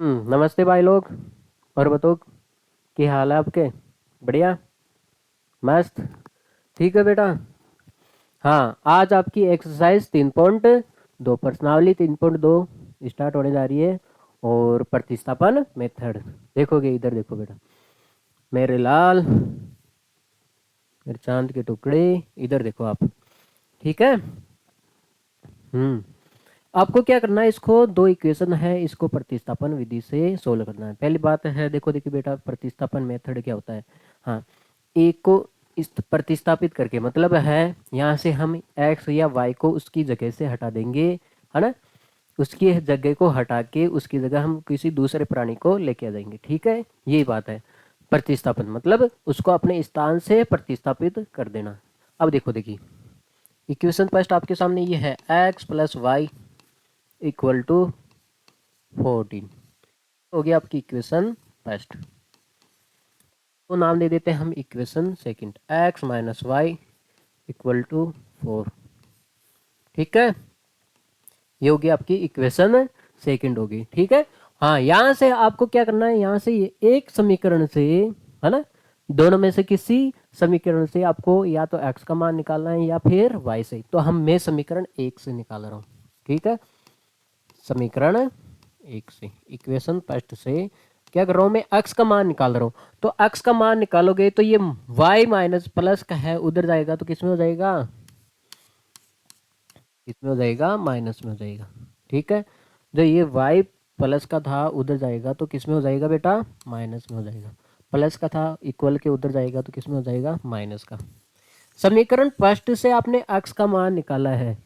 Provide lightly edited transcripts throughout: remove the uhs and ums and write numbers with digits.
नमस्ते भाई लोग। और बताओ, क्या हाल है आपके? बढ़िया। मस्त। ठीक है बेटा। हाँ, आज आपकी एक्सरसाइज 3.2 प्रश्नावली 3.2 स्टार्ट होने जा रही है। और प्रतिस्थापन मेथड देखोगे, इधर देखो बेटा। मेरे लाल, मेरे चांद के टुकड़े, इधर देखो आप। ठीक है। हम्म आपको क्या करना है, इसको दो इक्वेशन है, इसको प्रतिस्थापन विधि से सोल्व करना है। पहली बात है, देखो देखिए बेटा, प्रतिस्थापन मेथड क्या होता है। हाँ, एक को इस प्रतिस्थापित करके मतलब है, यहाँ से हम x या y को उसकी जगह से हटा देंगे, है ना। उसकी जगह को हटा के उसकी जगह हम किसी दूसरे प्राणी को लेके आ जाएंगे। ठीक है, यही बात है प्रतिस्थापन, मतलब उसको अपने स्थान से प्रतिस्थापित कर देना। अब देखो देखिए, इक्वेशन फर्स्ट आपके सामने ये है, x+y इक्वल टू 14 हो गया आपकी इक्वेशन फर्स्ट। तो नाम दे देते हैं हम equation second, x-y equal to 4। ठीक है, ये होगी आपकी इक्वेशन सेकंड होगी। ठीक है। हाँ, यहाँ से आपको क्या करना है, यहाँ से ये एक समीकरण से, है ना, दोनों में से किसी समीकरण से आपको या तो x का मान निकालना है या फिर y से। तो मैं समीकरण एक से निकाल रहा हूँ। ठीक है, समीकरण एक से, इक्वेशन फर्स्ट से क्या कर रहा हूं मैं, x का मान निकाल रहा हूं। तो x का मान निकालोगे तो ये y माइनस प्लस का है, उधर जाएगा तो किसमें हो जाएगा, इसमें हो जाएगा, माइनस में हो जाएगा। ठीक है, जो ये y प्लस का था उधर जाएगा तो किसमें हो जाएगा बेटा, माइनस में हो जाएगा। प्लस का था इक्वल के उधर जाएगा तो किसमें हो जाएगा, माइनस का। समीकरण फर्स्ट से आपने x का मान निकाला है।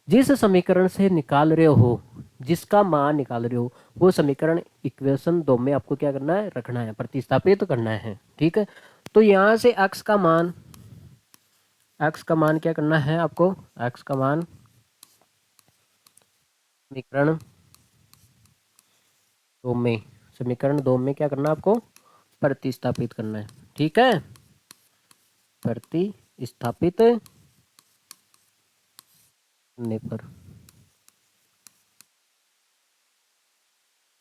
जिस समीकरण से निकाल रहे हो, जिसका मान निकाल रहे हो, वो समीकरण इक्वेशन दो में आपको क्या करना है, रखना है, प्रतिस्थापित करना है। ठीक है, तो यहां से x का मान क्या करना है आपको, x का मान समीकरण समीकरण दो में क्या करना है आपको, प्रतिस्थापित करना है। ठीक है, प्रतिस्थापित करने पर,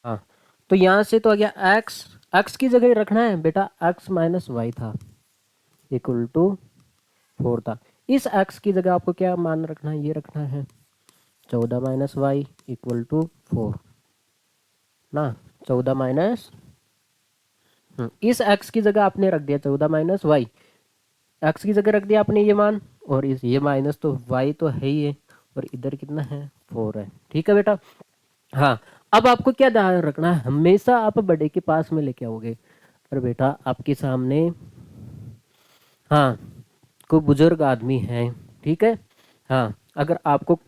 हाँ, तो यहां से तो आ गया x की जगह रखना है बेटा, x-y था इक्वल टू 4 था। इस x की जगह आपको क्या मान रखना है, ये रखना है 14-y इक्वल टू 4 ना। 14 इस x की जगह आपने रख दिया 14-y, x की जगह रख दिया आपने ये मान, और इस ये माइनस तो y तो है ही है, और इधर कितना है, 4 है। ठीक है बेटा। हाँ, अब आपको क्या ध्यान रखना है, हमेशा आप बड़े के पास में लेके आओगे। पर बेटा आपके सामने, हाँ, कोई बुजुर्ग आदमी है, ठीक है। हाँ, अगर आपको,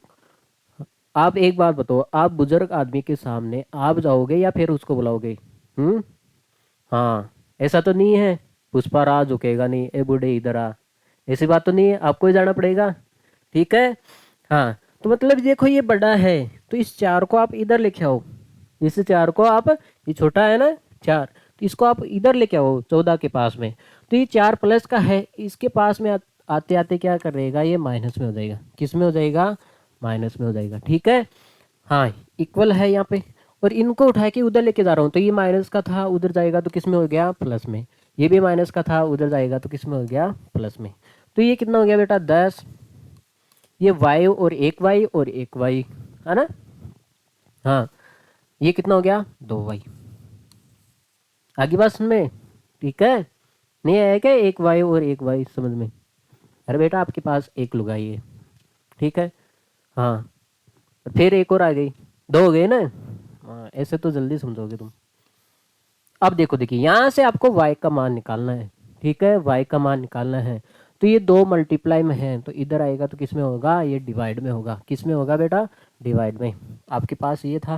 आप एक बात बताओ, आप बुजुर्ग आदमी के सामने आप जाओगे या फिर उसको बुलाओगे? हम्म हाँ, ऐसा तो नहीं है पुष्पा राज झुकेगा नहीं, ए बूढ़े इधर आ, ऐसी बात तो नहीं है, आपको ही जाना पड़ेगा। ठीक है। हाँ, तो मतलब देखो ये बड़ा है, तो इस चार को आप इधर लेके आओ। इस चार को आप, ये छोटा है ना, चार, तो इसको आप इधर लेके आओ 14 के पास में। तो ये 4 प्लस का है, इसके पास में आते आते क्या करेगा, ये माइनस में हो जाएगा। किस में हो जाएगा, माइनस में हो जाएगा। ठीक है। हाँ, इक्वल है यहाँ पे, और इनको उठा के उधर लेके जा रहा हूँ, तो ये माइनस का था उधर जाएगा तो किस में हो गया, प्लस में। ये भी माइनस का था उधर जाएगा तो किस में हो गया, प्लस में। तो ये कितना हो गया बेटा, 10। ये y और एक y और एक y, है ना। हाँ, ये कितना हो गया, 2y। आगे बात समझ में? ठीक है, नहीं आया क्या, एक y और एक y समझ में? अरे बेटा आपके पास एक लुगाई है, ठीक है। हाँ, फिर एक और आ गई, दो हो गए ना। हाँ, ऐसे तो जल्दी समझोगे तुम। अब देखो देखिए, यहाँ से आपको y का मान निकालना है। ठीक है, y का मान निकालना है। तो ये दो मल्टीप्लाई में है, तो इधर आएगा तो किस में होगा, ये डिवाइड में होगा। किस में होगा बेटा, डिवाइड में। आपके पास ये था,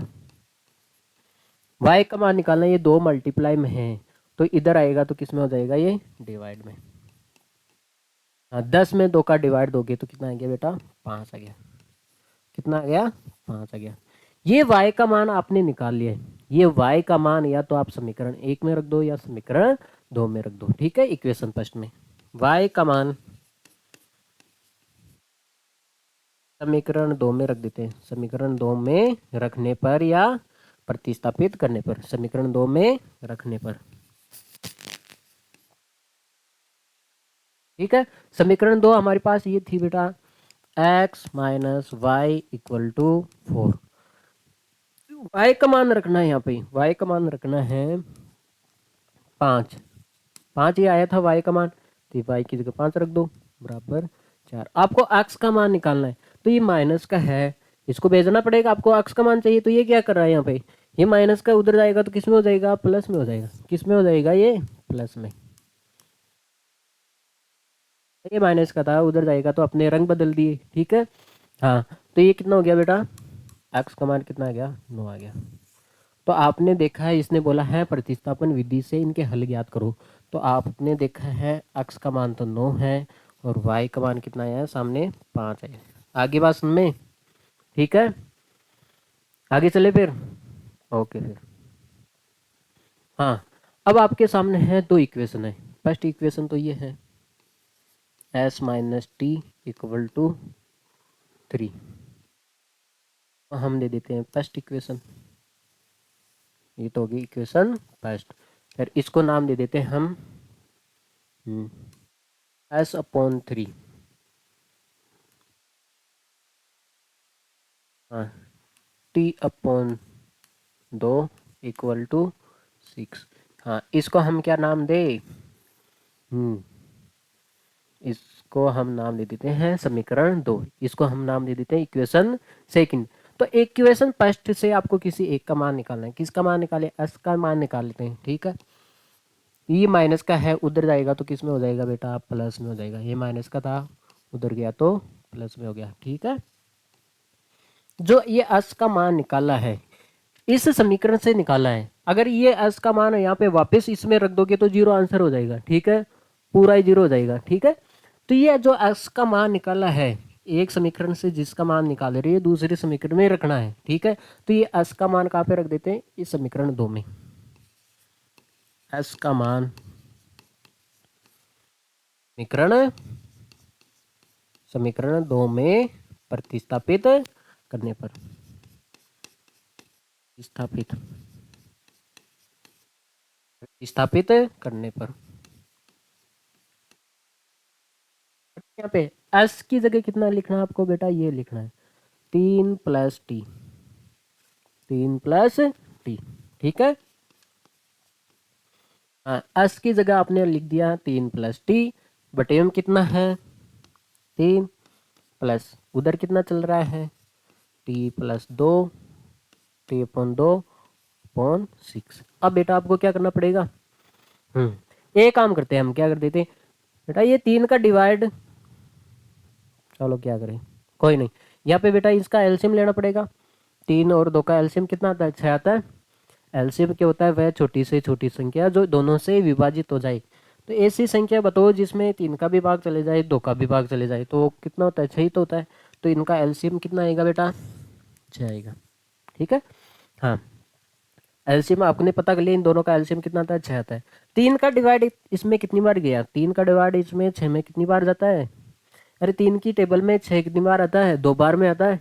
y का मान निकालना है, ये दो मल्टीप्लाई में है, तो इधर आएगा तो किस में हो जाएगा, ये डिवाइड में। हाँ, 10 में 2 का डिवाइड दोगे तो कितना आ गया बेटा, 5 आ गया। कितना आ गया, 5 आ गया। ये y का मान आपने निकाल लिया है। ये y का मान या तो आप समीकरण एक में रख दो या समीकरण दो में रख दो। ठीक है, इक्वेशन फर्स्ट में y का मान समीकरण दो में रख देते हैं। समीकरण दो में रखने पर या प्रतिस्थापित करने पर, समीकरण 2 में रखने पर। ठीक है, समीकरण 2 हमारे पास ये थी बेटा, x minus y equal to 4। y का मान रखना है, यहाँ पे y का मान रखना है 5। 5 ही आया था y का मान, तो y की जगह 5 रख दो, बराबर 4। आपको x का मान निकालना है, तो ये माइनस का है, इसको भेजना पड़ेगा। आपको x का मान चाहिए, तो ये क्या कर रहा है यहाँ पे, ये माइनस का उधर जाएगा तो किस में हो जाएगा, प्लस में हो जाएगा। किस में हो जाएगा, ये प्लस में। ये माइनस का था, उधर जाएगा तो अपने रंग बदल दिए। ठीक है, हाँ, तो ये कितना हो गया बेटा, x का मान कितना आ गया, 9 आ गया। तो आपने देखा है, इसने बोला है प्रतिस्थापन विधि से इनके हल ज्ञात करो, तो आपने देखा है x का मान तो 9 है और y का मान कितना आया है, सामने 5 है। आगे बात सुन में, ठीक है, आगे चले फिर, ओके फिर। हाँ, अब आपके सामने है दो इक्वेशन है। फर्स्ट इक्वेशन तो ये है s minus T equal to 3, हम दे देते हैं फर्स्ट इक्वेशन, ये तो होगी इक्वेशन फर्स्ट। फिर इसको नाम दे देते हैं हम s अपॉन 3, हाँ, टी अपॉन 2 इक्वल टू 6। हाँ, इसको हम क्या नाम दे, इसको हम नाम दे देते हैं समीकरण 2, इसको हम नाम दे देते हैं इक्वेशन सेकंड। तो इक्वेशन फर्स्ट से आपको किसी एक का मान निकालना है। किसका मान निकाले, s का मान निकाल लेते हैं। ठीक है, ये माइनस का है, उधर जाएगा तो किस में हो जाएगा बेटा, प्लस में हो जाएगा। ये माइनस का था, उधर गया तो प्लस में हो गया। ठीक है, जो ये s का मान निकाला है, इस समीकरण से निकाला है, अगर ये s का मान यहाँ पे वापस इसमें रख दोगे तो जीरो आंसर हो जाएगा। ठीक है, पूरा ही जीरो हो जाएगा। ठीक है, तो ये जो s का मान निकाला है, एक समीकरण से जिसका मान निकाल रही है दूसरे समीकरण में रखना है। ठीक है, तो ये s का मान कहाँ पे रख देते हैं, इस समीकरण 2 में। s का मान समीकरण 2 में प्रतिस्थापित करने पर, स्थापित करने पर यहाँ पे s की जगह कितना लिखना है आपको बेटा, ये लिखना है 3 प्लस टी, 3 प्लस टी। ठीक है, हाँ, s की जगह आपने लिख दिया 3 प्लस टी, बटे में कितना है 3 प्लस उधर कितना चल रहा है T plus 2, T upon 2 upon 6। अब बेटा आपको क्या करना पड़ेगा, एक काम करते हैं हम, क्या कर देते हैं बेटा, ये 3 का डिवाइड, चलो क्या करें, कोई नहीं, यहाँ पे बेटा इसका एलसीएम लेना पड़ेगा। 3 और 2 का एलसीएम कितना आता है, 6 आता है। एलसीएम क्या होता है, वह छोटी से छोटी संख्या जो दोनों से विभाजित हो जाए। तो ऐसी संख्या बताओ जिसमें 3 का भी भाग चले जाए, 2 का भी भाग चले जाए, तो कितना होता है, 6 ही तो होता है। तो इनका एलसीएम कितना आएगा बेटा, 6 आएगा। ठीक है, हाँ, एलसीएम आपने पता कर लिया, इन दोनों का एलसीएम कितना आता है, 6 आता है। 3 का डिवाइड इसमें कितनी बार गया, 3 का डिवाइड इसमें 6 में कितनी बार जाता है, अरे 3 की टेबल में 6 कितनी बार आता है, 2 बार में आता है।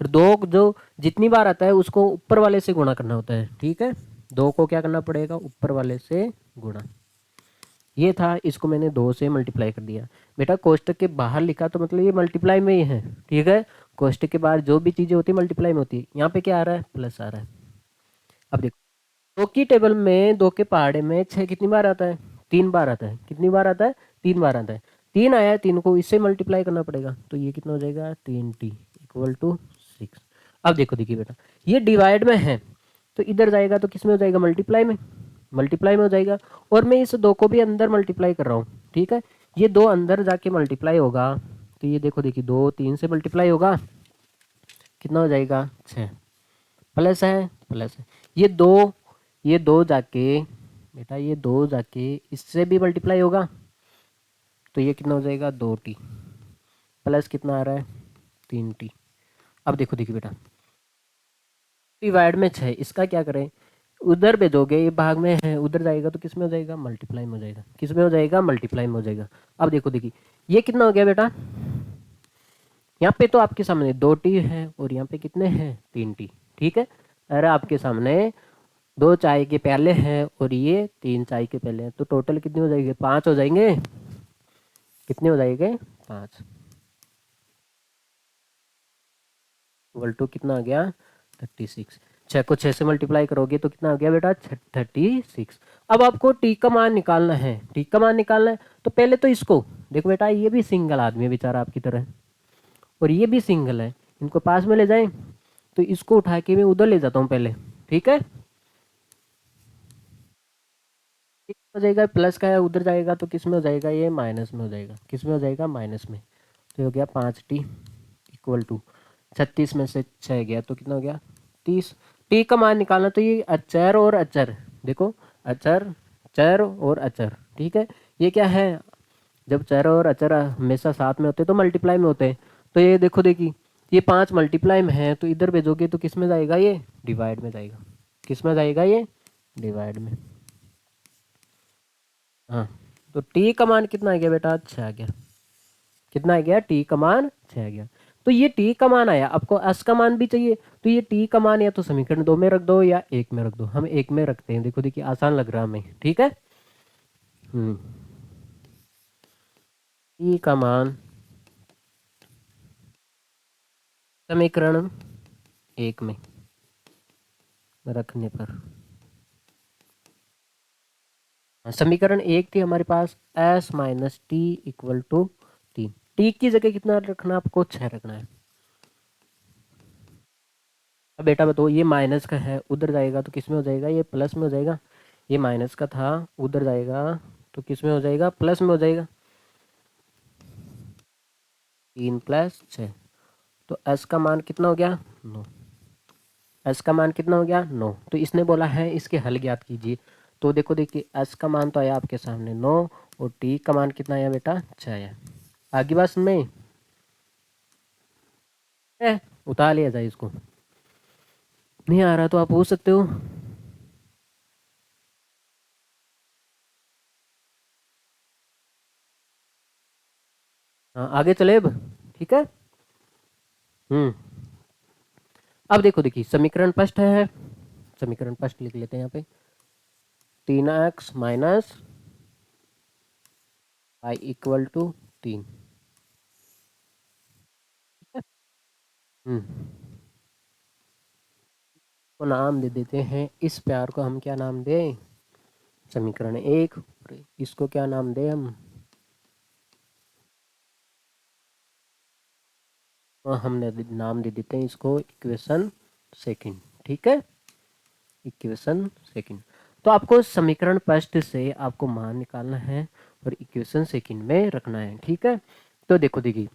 फिर 2 जो जितनी बार आता है उसको ऊपर वाले से गुणा करना होता है। ठीक है, 2 को क्या करना पड़ेगा, ऊपर वाले से गुणा। ये था, इसको मैंने 2 से मल्टीप्लाई कर दिया। बेटा कोष्टक के बाहर लिखा तो मतलब ये मल्टीप्लाई में ही है। ठीक है, कोष्टक के बाहर जो भी चीज़ें होती है मल्टीप्लाई में होती है। यहाँ पे क्या आ रहा है, प्लस आ रहा है। अब देखो, 2 की टेबल में 2 के पहाड़े में 6 कितनी बार आता है, 3 बार आता है। कितनी बार आता है, 3 बार आता है। 3 आया है, 3 को इससे मल्टीप्लाई करना पड़ेगा, तो ये कितना हो जाएगा, 3t इक्वल टू 6। अब देखो, देखिए बेटा, ये डिवाइड में है तो इधर जाएगा तो किस में हो जाएगा, मल्टीप्लाई में, मल्टीप्लाई में हो जाएगा। और मैं इस 2 को भी अंदर मल्टीप्लाई कर रहा हूँ। ठीक है, ये 2 अंदर जाके मल्टीप्लाई होगा, तो ये देखो, देखिए 2 3 से मल्टीप्लाई होगा, कितना हो जाएगा, 6, प्लस है, प्लस है। ये दो जाके बेटा, ये 2 जाके इससे भी मल्टीप्लाई होगा, तो ये कितना हो जाएगा, 2t, प्लस कितना आ रहा है, 3t। अब देखो, देखिए बेटा, डिवाइड में 6, इसका क्या करें, उधर भेजोगे, ये भाग में है, उधर जाएगा तो किस में हो जाएगा, मल्टीप्लाई में हो जाएगा। किस में हो जाएगा, मल्टीप्लाई में हो जाएगा। अब देखो, देखिए ये कितना हो गया बेटा, यहाँ पे तो आपके सामने 2t है और यहाँ पे कितने हैं, 3t। ठीक है, अरे आपके सामने 2 चाय के प्याले हैं और ये 3 चाय के प्याले हैं, तो टोटल कितने हो जाएंगे? 5 हो जाएंगे। कितने हो जाएंगे? 5 इक्वल टू कितना आ गया? 36। 6 को 6 से मल्टीप्लाई करोगे तो कितना आ गया बेटा? 36। अब आपको टी का मान निकालना है। टी का मान निकालना है तो पहले तो इसको देखो बेटा, ये भी सिंगल आदमी है बेचारा आपकी तरह, और ये भी सिंगल है, इनको पास में ले जाएं तो इसको उठा के मैं उधर ले जाता हूँ पहले, ठीक है। हो जाएगा प्लस का है, उधर जाएगा तो किस में हो जाएगा? ये माइनस में हो जाएगा। किस में हो जाएगा? माइनस में। तो हो गया 5t इक्वल टू 36 में से 6 गया तो कितना हो गया? 30। टी का मान निकालना, तो ये अचर और अचर, देखो अचर, चर और अचर, ठीक है। ये क्या है? जब चर और अचर हमेशा साथ में होते हैं तो मल्टीप्लाई में होते हैं। तो ये देखो देखी, ये 5 मल्टीप्लाई में है तो इधर भेजोगे तो किस में जाएगा? ये डिवाइड में जाएगा। किस में जाएगा? ये डिवाइड में। हाँ, तो टी का मान कितना आ गया बेटा? 6 आ गया। कितना आ गया? टी का मान 6 आ गया। तो ये टी का मान आया, आपको एस का मान भी चाहिए, तो ये टी का मान या तो समीकरण 2 में रख दो या 1 में रख दो। हम 1 में रखते हैं, देखो देखिए आसान लग रहा है हमें, ठीक है। टी का मान समीकरण 1 में रखने पर, समीकरण 1 थी हमारे पास S minus T equal to 3। T की जगह कितना रखना? आपको 6 रखना है। अब बेटा बताओ, ये माइनस का है, उधर जाएगा तो किस में हो जाएगा? ये प्लस में हो जाएगा। ये माइनस का था, उधर जाएगा तो किस में हो जाएगा? प्लस में हो जाएगा। 3 प्लस 6, तो एस का मान कितना हो गया? 9। एस का मान कितना हो गया? 9। तो इसने बोला है इसके हल ज्ञात कीजिए। तो देखो देखिए, एस का मान तो आया आपके सामने 9, और टी का मान कितना आया बेटा? 6 आया। आगे बात में उतार लिया जाए इसको। नहीं आ रहा तो आप पूछ सकते हो। हाँ, आगे चले अब, ठीक है। अब देखो देखिए, समीकरण स्पष्ट है, समीकरण स्पष्ट लिख लेते हैं यहाँ पे। 3x minus y equal to 3। को नाम दे देते हैं, इस प्यार को हम क्या नाम दें? समीकरण 1। इसको क्या नाम दें हम? तो हमने नाम दे देते हैं इसको इक्वेशन सेकंड, ठीक है। Equation second. तो आपको समीकरण फर्स्ट से आपको मान निकालना है और इक्वेशन सेकंड में रखना है, ठीक है। तो देखो देखिए,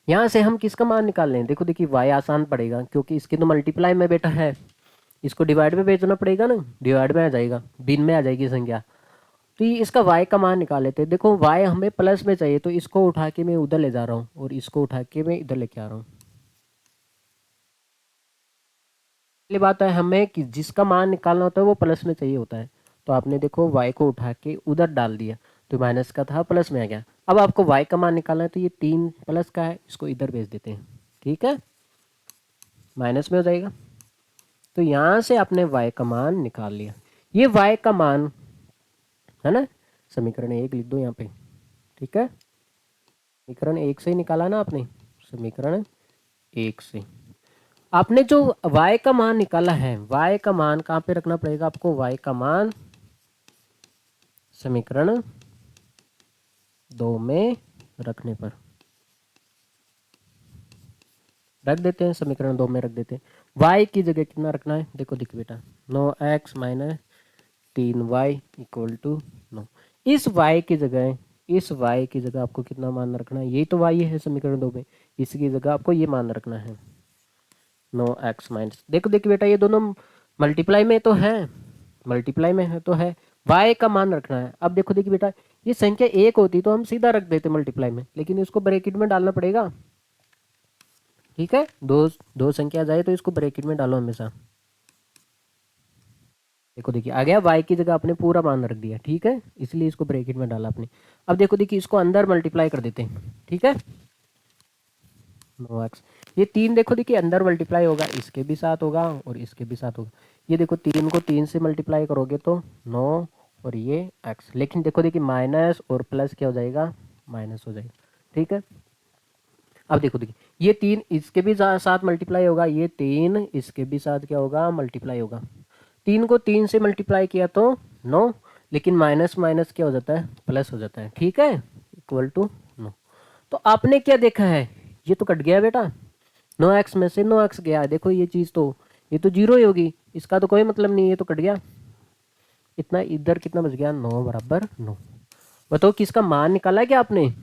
यहाँ से हम किसका मान निकाल लें? देखो देखिए, y आसान पड़ेगा क्योंकि इसके तो मल्टीप्लाई में बेटा है, इसको डिवाइड में भेजना पड़ेगा ना, डिवाइड में आ जाएगा, बिन में आ जाएगी संख्या। तो ये इसका y का मान निकाल लेते हैं। देखो y हमें प्लस में चाहिए, तो इसको उठा के मैं उधर ले जा रहा हूँ और इसको उठा के मैं इधर लेके आ रहा हूँ। पहली बात है हमें कि जिसका मान निकालना होता है वो प्लस में चाहिए होता है, तो आपने देखो y को उठा के उधर डाल दिया तो माइनस का था प्लस में आ गया। अब आपको y का मान निकालना है, तो ये 3 प्लस का है, इसको इधर भेज देते हैं, ठीक है, माइनस में हो जाएगा। तो यहाँ से आपने y का मान निकाल लिया। ये y का मान है ना, समीकरण 1 लिख दो यहाँ पे, ठीक है। समीकरण 1 से ही निकाला ना आपने, समीकरण 1 से आपने जो y का मान निकाला है, y का मान कहाँ पे रखना पड़ेगा आपको? y का मान समीकरण 2 में रखने पर रख देते हैं, समीकरण 2 में रख देते हैं। y की जगह कितना रखना है? देखो देखो बेटा, 9x minus 3y equal to 9। इस y की जगह, इस y की जगह आपको कितना मान रखना है? यही तो y है समीकरण 2 में, इसकी जगह आपको ये मान रखना है 9x माइनस, देखो देखो बेटा, ये दोनों मल्टीप्लाई में तो है, मल्टीप्लाई में है तो है, y का मान रखना है। अब देखो देखिए बेटा, ये संख्या 1 होती तो हम सीधा रख देते मल्टीप्लाई में, लेकिन इसको ब्रैकेट में डालना पड़ेगा, ठीक है। दो दो संख्या जाए तो इसको ब्रैकेट में डालो हमेशा। देखो देखिए, आ गया, y की जगह आपने पूरा मान रख दिया, ठीक है, इसलिए इसको ब्रैकेट में डाला आपने। अब देखो देखिए, इसको अंदर मल्टीप्लाई कर देते हैं, ठीक है। 9x। ये 3 देखो देखिए अंदर मल्टीप्लाई होगा, इसके भी साथ होगा और इसके भी साथ होगा। ये देखो 3 को 3 से मल्टीप्लाई करोगे तो 9 और ये x, लेकिन देखो देखिए माइनस और प्लस क्या हो जाएगा, माइनस हो जाएगा। ठीक है, अब देखो देखिए ये 3 इसके भी साथ मल्टीप्लाई होगा, ये 3 इसके भी साथ क्या होगा, मल्टीप्लाई होगा। 3 को 3 से मल्टीप्लाई किया तो 9, लेकिन माइनस माइनस क्या हो जाता है, प्लस हो जाता है। ठीक है, इक्वल टू 9। तो आपने क्या देखा है, ये तो कट गया बेटा, 9x में से 9x गया। देखो ये चीज़ तो ये तो जीरो ही होगी, इसका तो कोई मतलब नहीं, ये तो कट गया। इतना इधर कितना बच गया, 9 बराबर 9। बताओ किसका मान निकाला है क्या आपने,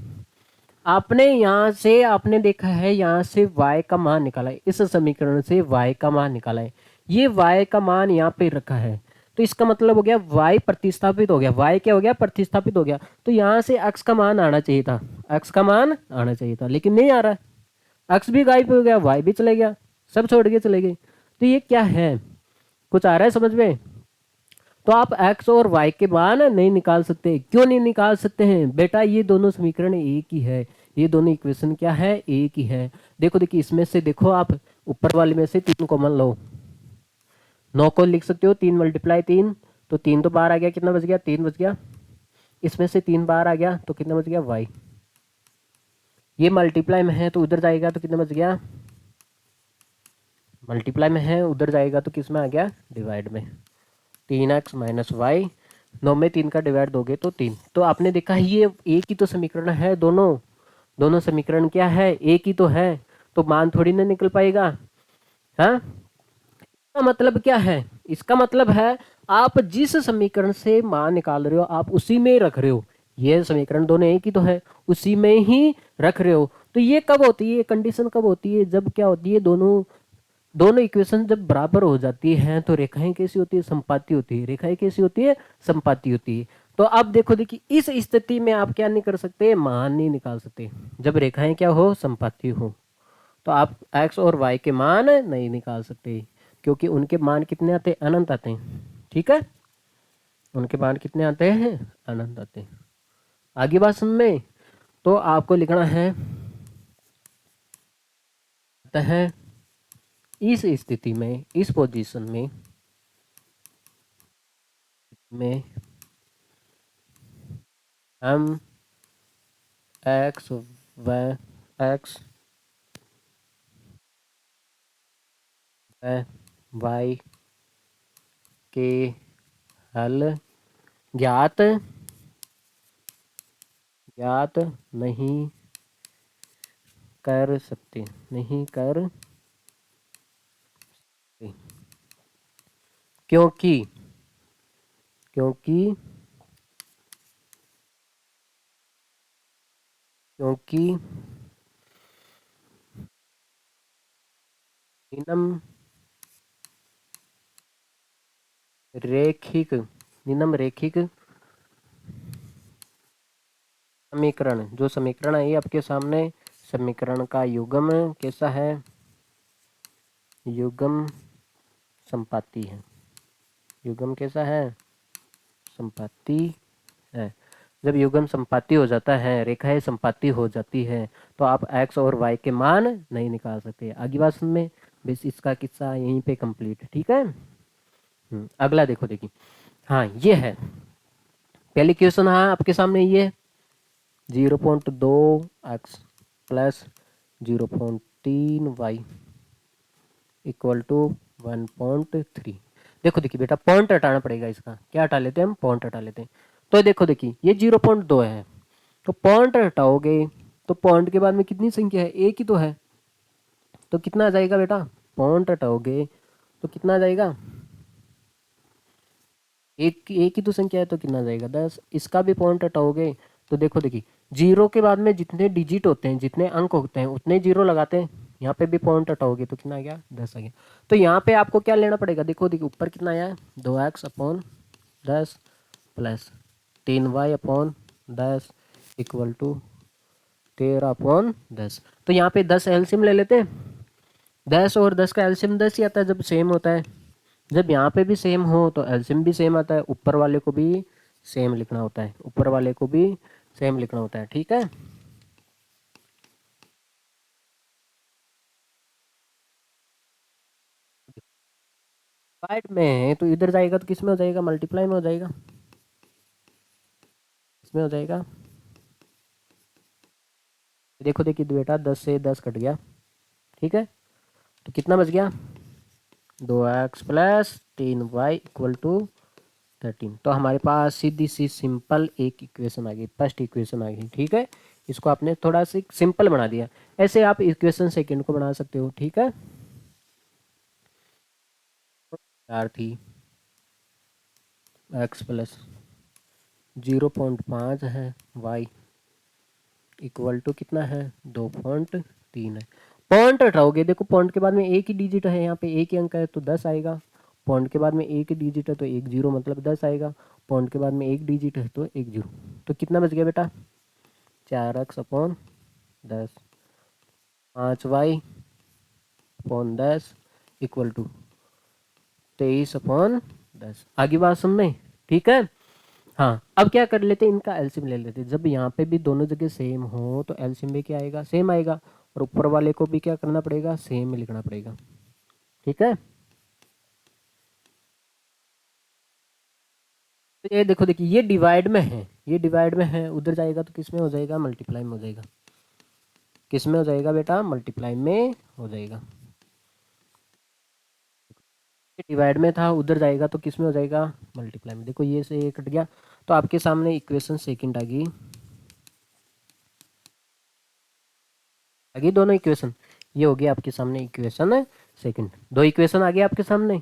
आपने यहाँ से आपने देखा है, यहाँ से y का मान निकाला है, इस समीकरण से y का मान निकाला है, ये y का मान यहाँ पे रखा है। तो इसका मतलब हो गया y प्रतिस्थापित हो गया, y क्या हो गया, प्रतिस्थापित हो गया। तो यहाँ से x का मान आना चाहिए था, x का मान आना चाहिए था, लेकिन नहीं आ रहा है। x भी गायब हो गया, y भी चले गया, सब छोड़ के चले गए। तो ये क्या है, कुछ आ रहा है समझ में। तो आप x और y के मान नहीं निकाल सकते। क्यों नहीं निकाल सकते हैं बेटा, ये दोनों समीकरण एक ही है, ये दोनों इक्वेशन क्या है, एक ही है। देखो देखिए इसमें से देखो आप ऊपर वाले में से 3 कॉमन लो, 9 को लिख सकते हो, 3 मल्टीप्लाई 3, तो 3 तो बाहर आ गया, कितना बच गया, 3 बच गया। इसमें से 3 बाहर आ गया तो कितना बच गया, y। ये मल्टीप्लाई में है तो उधर जाएगा तो कितना बच गया, मल्टीप्लाई में है उधर जाएगा तो किस में आ गया, डिवाइड में। 3x माइनस वाई, 9 में 3 का डिवाइड दोगे तो 3। तो आपने देखा ये एक ही तो समीकरण है, दोनों दोनों समीकरण क्या है, एक ही तो है। तो मान थोड़ी ना निकल पाएगा। हाँ, इसका मतलब क्या है, इसका मतलब है आप जिस समीकरण से मान निकाल रहे हो आप उसी में रख रहे हो। ये समीकरण दोनों एक ही तो है, उसी में ही रख रहे हो। तो ये कब होती है, कंडीशन कब होती है, जब क्या होती है, दोनों दोनों इक्वेशन जब बराबर हो जाती हैं तो रेखाएं कैसी होती है, संपाती होती है। रेखाएं कैसी होती है, संपाती होती है। तो अब देखो देखिए इस स्थिति में आप क्या नहीं कर सकते, मान नहीं निकाल सकते। जब रेखाएं क्या हो, संपाती हो, तो आप x और y के मान नहीं निकाल सकते, क्योंकि उनके मान कितने आते हैं, अनंत आते हैं। ठीक है, उनके मान कितने आते हैं, अनंत आते हैं। आगे बात समझ में। तो आपको लिखना है इस स्थिति में, इस पोजीशन में हम एक्स व एक्स व वाई के हल ज्ञात ज्ञात नहीं कर सकते, नहीं कर सकते, क्योंकि क्योंकि क्योंकि निम्न रेखिक निम्न रेखिक समीकरण, जो समीकरण है ये आपके सामने, समीकरण का युग्म कैसा है, युग्म संपाती है। युग्म कैसा है, संपाती है। जब युग्म संपाती हो जाता है, रेखाएं संपाती हो जाती है, तो आप x और y के मान नहीं निकाल सकते। आगे बात में बस इसका किस्सा यहीं पे कंप्लीट। ठीक है, अगला देखो देखिए। हाँ ये है पहली क्वेश्चन, हाँ आपके सामने ये 0.2x plus 0.3y equal to 1.3। देखो देखिए बेटा पॉइंट हटाना पड़ेगा, इसका क्या हटा लेते हैं हम, पॉइंट हटा लेते हैं। तो देखो देखिए ये 0.2 है, तो पॉइंट हटाओगे तो पॉइंट के बाद में कितनी संख्या है, एक ही तो है। तो कितना आ जाएगा बेटा, पॉइंट हटाओगे तो कितना आ जाएगा, एक ही तो संख्या है तो कितना आ जाएगा, 10। इसका भी पॉइंट हटाओगे तो देखो देखिए जीरो के बाद में जितने डिजिट होते हैं, जितने अंक होते हैं उतने जीरो लगाते हैं। यहाँ पे भी पॉइंट हटाओगे तो कितना आ गया, 10 आ गया। तो यहाँ पे आपको क्या लेना पड़ेगा, देखो देखिए ऊपर कितना आया है, 2x upon 10 plus 3y upon 10 equal to 13/10। तो यहाँ पे 10 एलसीएम ले लेते हैं। 10 और 10 का एलसीएम 10 ही आता है जब सेम होता है। जब यहाँ पे भी सेम हो तो एलसीएम भी सेम आता है, ऊपर वाले को भी सेम लिखना होता है, ऊपर वाले को भी सेम लिखना होता है। ठीक है, डिवाइड में है तो इधर जाएगा तो किस में हो जाएगा, मल्टीप्लाई में हो जाएगा, इसमें हो जाएगा। देखो देखिए बेटा 10 से 10 कट गया, ठीक है, तो कितना बच गया, 2x plus 3y equal to 13। तो हमारे पास सीधी सी सिंपल एक इक्वेशन आ गई, फर्स्ट इक्वेशन आ गई, ठीक है। इसको आपने थोड़ा सा सिंपल बना दिया, ऐसे आप इक्वेशन सेकंड को बना सकते हो, ठीक है। चार थी x प्लस 0.5 है y इक्वल टू कितना है, 2.3 है। पॉइंट हटाओगे, देखो पॉइंट के बाद में एक ही डिजिट है, यहाँ पे एक ही अंक है तो 10 आएगा। पॉइंट के बाद में एक ही डिजिट है तो एक जीरो मतलब 10 आएगा। पॉइंट के बाद में एक डिजिट है तो एक जीरो, तो कितना बच गया बेटा, 4x upon 10, 5y upon 10 equal to 23 upon 10। आगे बात समझ में, ठीक है। हाँ, अब क्या कर लेते हैं, इनका एलसीएम ले लेते हैं। जब यहाँ पे भी दोनों जगह सेम हो तो एलसीएम में क्या आएगा, सेम आएगा, और ऊपर वाले को भी क्या करना पड़ेगा, सेम ही लिखना पड़ेगा, ठीक है। तो ये देखो देखिए, ये डिवाइड में है, ये डिवाइड में है, उधर जाएगा तो किस में हो जाएगा, मल्टीप्लाई में हो जाएगा। किस में हो जाएगा बेटा, मल्टीप्लाई में हो जाएगा। डिवाइड में था, उधर जाएगा तो किस में हो जाएगा, मल्टीप्लाई में। देखो ये से ये कट गया, तो आपके सामने इक्वेशन सेकंड आ गई, दोनों इक्वेशन। ये हो गया आपके सामने इक्वेशन सेकंड, दो इक्वेशन आ गए आपके सामने,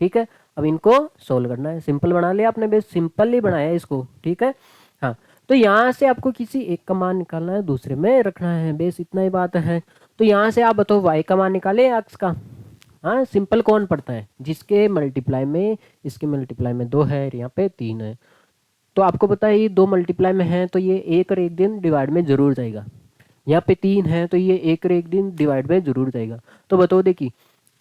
ठीक है। अब इनको सोल्व करना है, सिंपल बना लिया आपने, बेस सिंपल ही बनाया है इसको, ठीक है। हाँ, तो यहाँ से आपको किसी एक का मान निकालना है, दूसरे में रखना है, बेस इतना ही बात है। तो यहाँ से आप बताओ y का मान निकाले एक्स का। हाँ, सिंपल कौन पड़ता है, जिसके मल्टीप्लाई में इसके मल्टीप्लाई में 2 है, यहाँ पे 3 है। तो आपको पता है ये 2 मल्टीप्लाई में है तो ये एक और एक दिन डिवाइड में जरूर जाएगा। यहाँ पे 3 है तो ये एक और एक दिन डिवाइड में जरूर जाएगा। तो बताओ देखिए,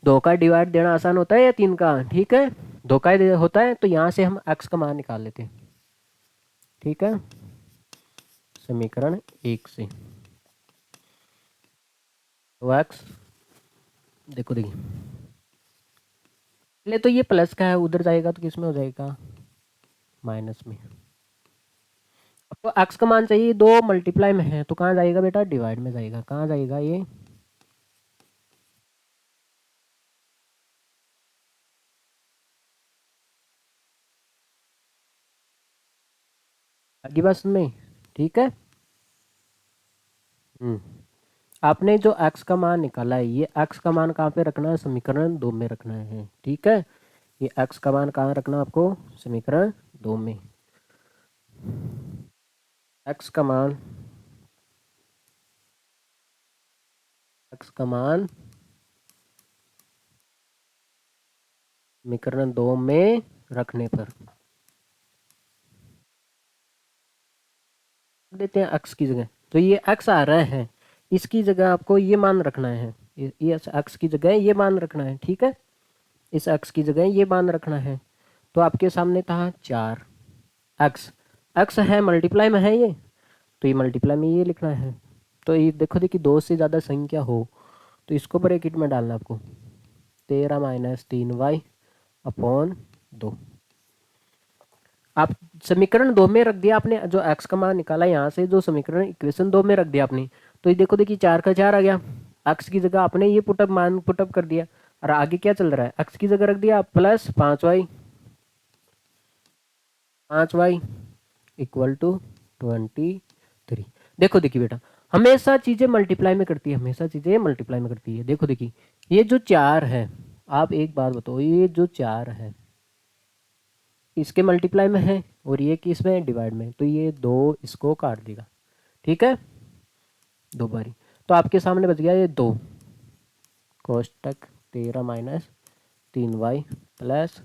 2 का डिवाइड देना आसान होता है या 3 का, ठीक है, 2 का होता है। तो यहाँ से हम x का मान निकाल लेते हैं, ठीक है, समीकरण 1 से। तो x देखो देखिए, पहले तो ये प्लस का है, उधर जाएगा तो किस में हो जाएगा, माइनस में। आपको x का मान चाहिए, 2 मल्टीप्लाई में है तो कहाँ जाएगा बेटा, डिवाइड में जाएगा। कहाँ जाएगा ये, आगे बस में, ठीक है। आपने जो x का मान निकाला है, ये x का मान कहाँ पे रखना है, समीकरण 2 में रखना है, ठीक है। ये x का मान कहाँ रखना आपको, समीकरण 2 में। x का मान, x का मान समीकरण 2 में रखने पर देते हैं x की जगह। तो ये x आ रहा है, इसकी जगह आपको ये मान रखना है, ये x की जगह ये मान रखना है, ठीक है। इस x की जगह ये मान रखना है। तो आपके सामने था 4 x, x है मल्टीप्लाई में है ये, तो ये मल्टीप्लाई में ये लिखना है। तो ये देखो देखिए, 2 से ज़्यादा संख्या हो तो इसको ब्रैकेट में डालना आपको, 13 माइनस 3y अपॉन 2। आप समीकरण 2 में रख दिया आपने, जो x का मान निकाला यहाँ से, जो समीकरण इक्वेशन 2 में रख दिया आपने। तो ये देखो देखिए, 4 का 4 आ गया, x की जगह आपने ये पुटअप मान पुटअप कर दिया, और आगे क्या चल रहा है, x की जगह रख दिया प्लस 5y इक्वल टू 23। देखो देखिए बेटा, हमेशा चीजें मल्टीप्लाई में करती है, हमेशा चीजें मल्टीप्लाई में करती है। देखो देखिए, ये जो 4 है, आप एक बात बताओ, ये जो 4 है इसके मल्टीप्लाई में है और ये किस में, डिवाइड में, तो ये 2 इसको काट देगा, ठीक है, 2 बारी। तो आपके सामने बच गया ये 2 कोष्टक 13 minus 3y plus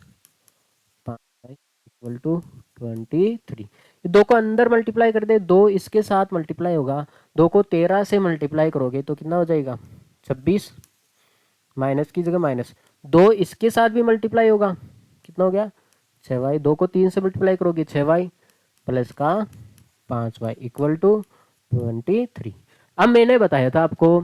5y equal to 23। ये 2 को अंदर मल्टीप्लाई कर दे, 2 इसके साथ मल्टीप्लाई होगा, 2 को 13 से मल्टीप्लाई करोगे तो कितना हो जाएगा, 26, माइनस की जगह माइनस, 2 इसके साथ भी मल्टीप्लाई होगा, कितना हो गया, 6y, 2 को 3 से मल्टीप्लाई करोगे 6y प्लस का 5y इक्वल टू 23। अब मैंने बताया था आपको,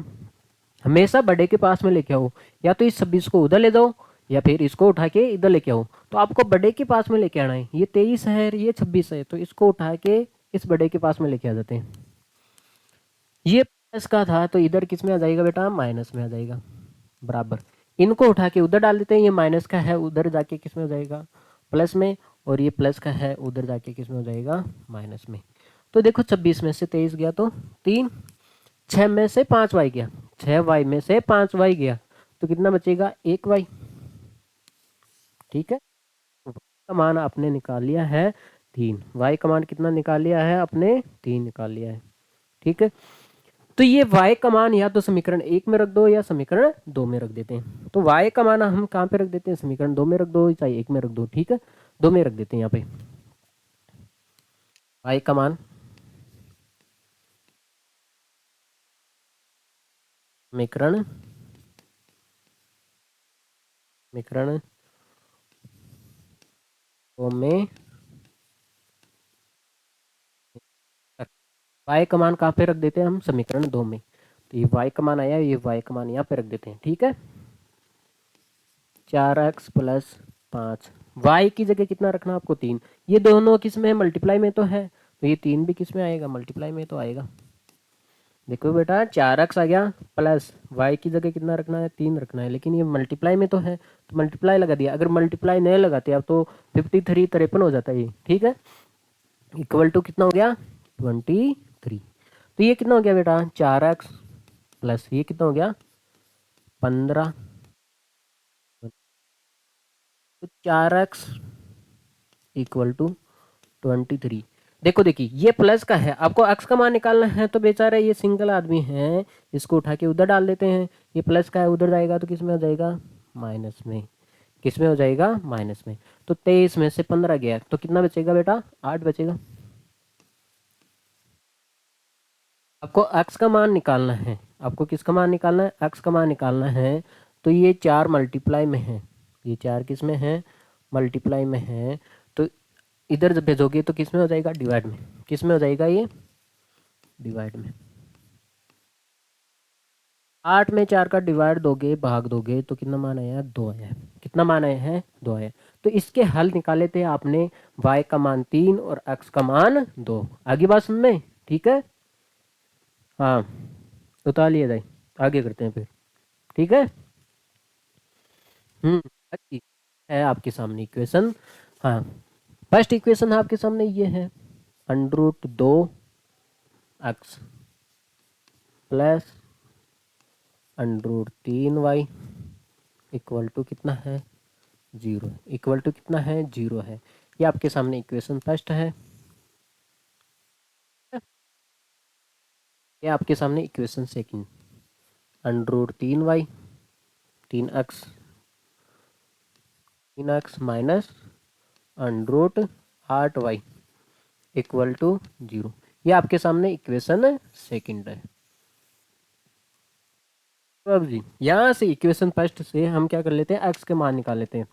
हमेशा बड़े के पास में लेके आओ, या तो इस 26 को उधर ले जाओ या फिर इसको उठा के इधर लेके आओ, तो आपको बड़े के पास में लेके आना है। ये 23 है, ये 26 है, तो इसको उठा के इस बड़े के पास में लेके आ जाते हैं। ये प्लस का था तो इधर किस में आ जाएगा बेटा, माइनस में आ जाएगा, बराबर। इनको उठा के उधर डाल देते हैं, ये माइनस का है उधर जाके किस में हो जाएगा, प्लस में, और ये प्लस का है उधर जाके किस में हो जाएगा, माइनस में। तो देखो 26 में से 23 गया तो 3, 6 में से 5 वाई गया, 6 वाई में से 5 वाई गया, तो कितना बचेगा, 1 वाई। ठीक है, का मान आपने निकाल लिया है 3, वाई का मान कितना निकाल लिया है आपने, 3 निकाल लिया है। ठीक है, तो ये y का मान या तो समीकरण 1 में रख दो या समीकरण 2 में रख देते हैं। तो y का मान हम कहाँ पे रख देते हैं, समीकरण 2 में रख दो चाहे 1 में रख दो, ठीक है, 2 में रख देते हैं। यहाँ पे y का मान समीकरण समीकरण 2 में y का मान कहाँ पे रख देते हैं हम, समीकरण 2 में। तो ये y का मान आया, ये y का मान यहाँ पे रख देते हैं। ठीक है, 4x प्लस 5, y की जगह कितना रखना आपको, 3। ये दोनों किस में है, मल्टीप्लाई में तो है, तो ये 3 भी किस में आएगा, मल्टीप्लाई में तो आएगा। देखो बेटा 4x आ गया, प्लस y की जगह कितना रखना है, 3 रखना है, लेकिन ये मल्टीप्लाई में तो है, तो मल्टीप्लाई लगा दिया। अगर मल्टीप्लाई नहीं लगाते अब तो 53 53 हो जाता है ये। ठीक है, इक्वल टू कितना हो गया, 23। तो ये कितना हो गया बेटा, 4x प्लस ये कितना हो गया, 15। तो 4x इक्वल टू 23। देखो देखिए ये प्लस का है, आपको x का मान निकालना है, तो बेचारा ये सिंगल आदमी है, इसको उठा के उधर डाल देते हैं। ये प्लस का है उधर जाएगा तो किस में हो जाएगा, माइनस में। किस में हो जाएगा, माइनस में। तो 23 में से 15 गया तो कितना बचेगा बेटा, 8 बचेगा। आपको x का मान निकालना है, आपको किसका मान निकालना है, x का मान निकालना है। तो ये 4 मल्टीप्लाई में है, ये 4 किस में है, मल्टीप्लाई में है। तो इधर जब भेजोगे तो किस में हो जाएगा, डिवाइड में। किस में हो जाएगा ये, डिवाइड में। 8 में 4 का डिवाइड दोगे, भाग दोगे, तो कितना मान आया, 2 आया है। कितना मान आया है, 2 आया। तो इसके हल निकाले थे आपने, y का मान 3 और x का मान 2। आगे बात समझ में, ठीक है। हाँ, उतार लिया जाए, आगे करते हैं फिर। ठीक है, अच्छी है आपके सामने इक्वेशन। हाँ, फर्स्ट इक्वेशन आपके सामने ये है, √2x plus √3y equal to कितना है, 0। इक्वल टू कितना है, 0 है। ये आपके सामने इक्वेशन फर्स्ट है। ये आपके सामने equation second, √3y 3x 3x minus √8y equal to 0। ये आपके सामने इक्वेशन सेकंड है। तो अब जी यहाँ से इक्वेशन फर्स्ट से हम क्या कर लेते हैं, x के मान निकाल लेते हैं।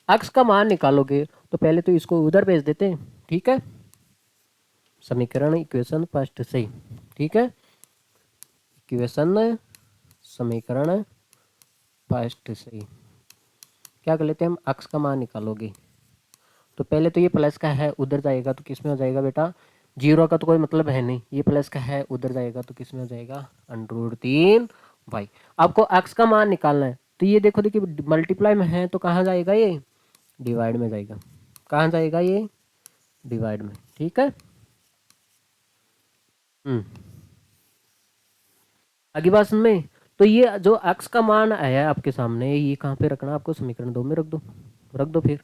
x का मान निकालोगे तो पहले तो इसको उधर भेज देते हैं। ठीक है, समीकरण इक्वेशन फर्स्ट से। ठीक है, इक्वेशन समीकरण फर्स्ट से क्या कर लेते हैं हम, x का मान निकालोगे तो पहले तो ये प्लस का है उधर जाएगा तो किस में हो जाएगा बेटा, 0 का तो कोई मतलब है नहीं, ये प्लस का है उधर जाएगा तो किस में हो जाएगा, √3y। आपको x का मान निकालना है, तो ये देखो देखिए मल्टीप्लाई में है तो कहाँ जाएगा, ये डिवाइड में जाएगा। कहाँ जाएगा, ये डिवाइड में। ठीक है, आगे बात में। तो ये जो x का मान आया है आपके सामने, ये कहाँ पे रखना आपको, समीकरण 2 में रख दो, रख दो फिर।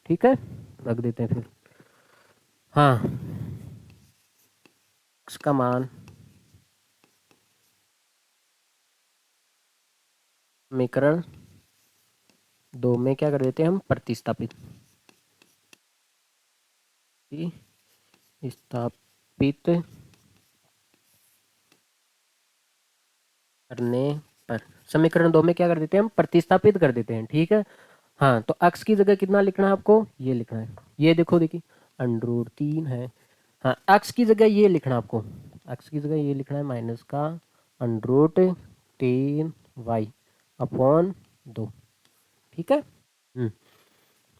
ठीक है, रख देते हैं फिर। हाँ, x का मान समीकरण 2 में क्या कर देते हैं हम, प्रतिस्थापित स्थापित करने पर समीकरण 2 में क्या कर देते हैं हम, प्रतिस्थापित कर देते हैं। ठीक है, हाँ, तो x की जगह कितना लिखना है आपको, ये लिखना है। ये देखो देखिए √3 है। हाँ, x की जगह ये लिखना आपको, x की जगह ये लिखना है माइनस का √3y अपॉन 2। ठीक है।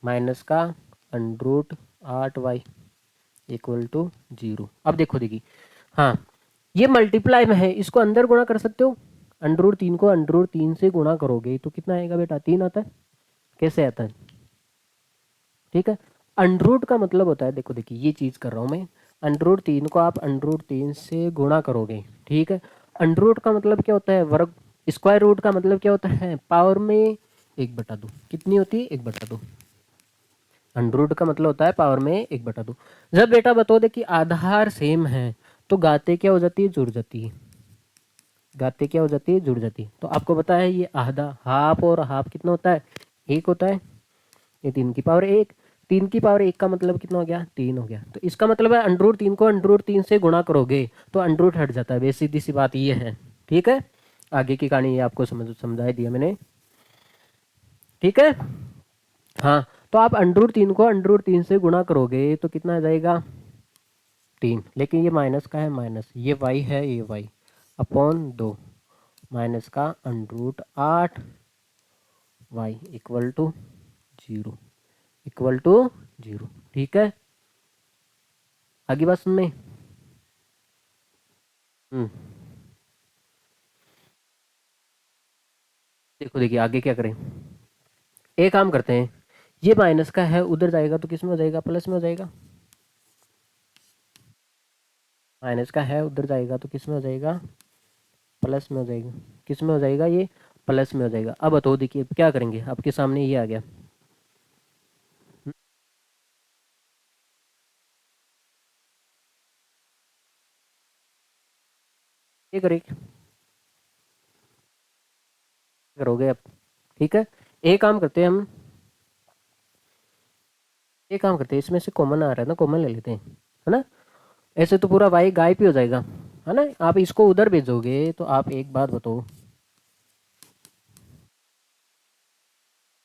माइनस का √8y इक्वल टू 0। अब देखो देखिए, हाँ ये मल्टीप्लाई में है, इसको अंदर गुणा कर सकते हो। √3 को √3 से गुणा करोगे तो कितना आएगा बेटा? 3 आता है। कैसे आता है? ठीक है। अंडरूट का मतलब होता है, देखो देखिए ये चीज़ कर रहा हूँ मैं, √3 को आप √3 से गुणा करोगे, ठीक है। अंडरूट का मतलब क्या होता है? वर्ग। स्क्वायर रूट का मतलब क्या होता है? पावर में 1/2। कितनी होती है? 1/2। अंडरूट का मतलब होता है पावर में 1/2। जब बेटा बता दे कि आधार सेम है तो गाते क्या हो जाती है? जुड़ जाती है। गाते क्या हो जाती है? जुड़ जाती है। तो आपको पता है ये आधा, हाफ और हाफ कितना होता है? 1 होता है। ये 3 की पावर 1, 3 की पावर 1 का मतलब कितना हो गया? 3 हो गया। तो इसका मतलब है √3 को √3 से गुणा करोगे तो अंडरूट हट जाता है। बस सीधी सी बात ये है। ठीक है। आगे की कहानी ये आपको समझा दिया मैंने। ठीक है। हाँ, तो आप √3 को √3 से गुणा करोगे तो कितना आ जाएगा? 3। लेकिन ये माइनस का है, माइनस ये वाई है, ये वाई अपॉन 2 माइनस का √8 y equal to 0, equal to 0। ठीक है। आगे बात सुन में। हम्म देखो देखिए आगे क्या करें। एक काम करते हैं, ये माइनस का है उधर जाएगा तो किस में हो जाएगा? प्लस में हो जाएगा। माइनस का है उधर जाएगा तो किस में हो जाएगा? प्लस में हो जाएगा। किस में हो जाएगा? ये प्लस में हो जाएगा। अब बताओ देखिए क्या करेंगे, आपके सामने ये आ गया। ये करोगे अब। ठीक है। एक काम करते हैं हम, एक काम करते हैं, इसमें से कॉमन आ रहा है ना, कॉमन ले लेते हैं, है ना। ऐसे तो पूरा वाई गायब ही हो जाएगा, है ना। आप इसको उधर भेजोगे तो आप एक बात बताओ,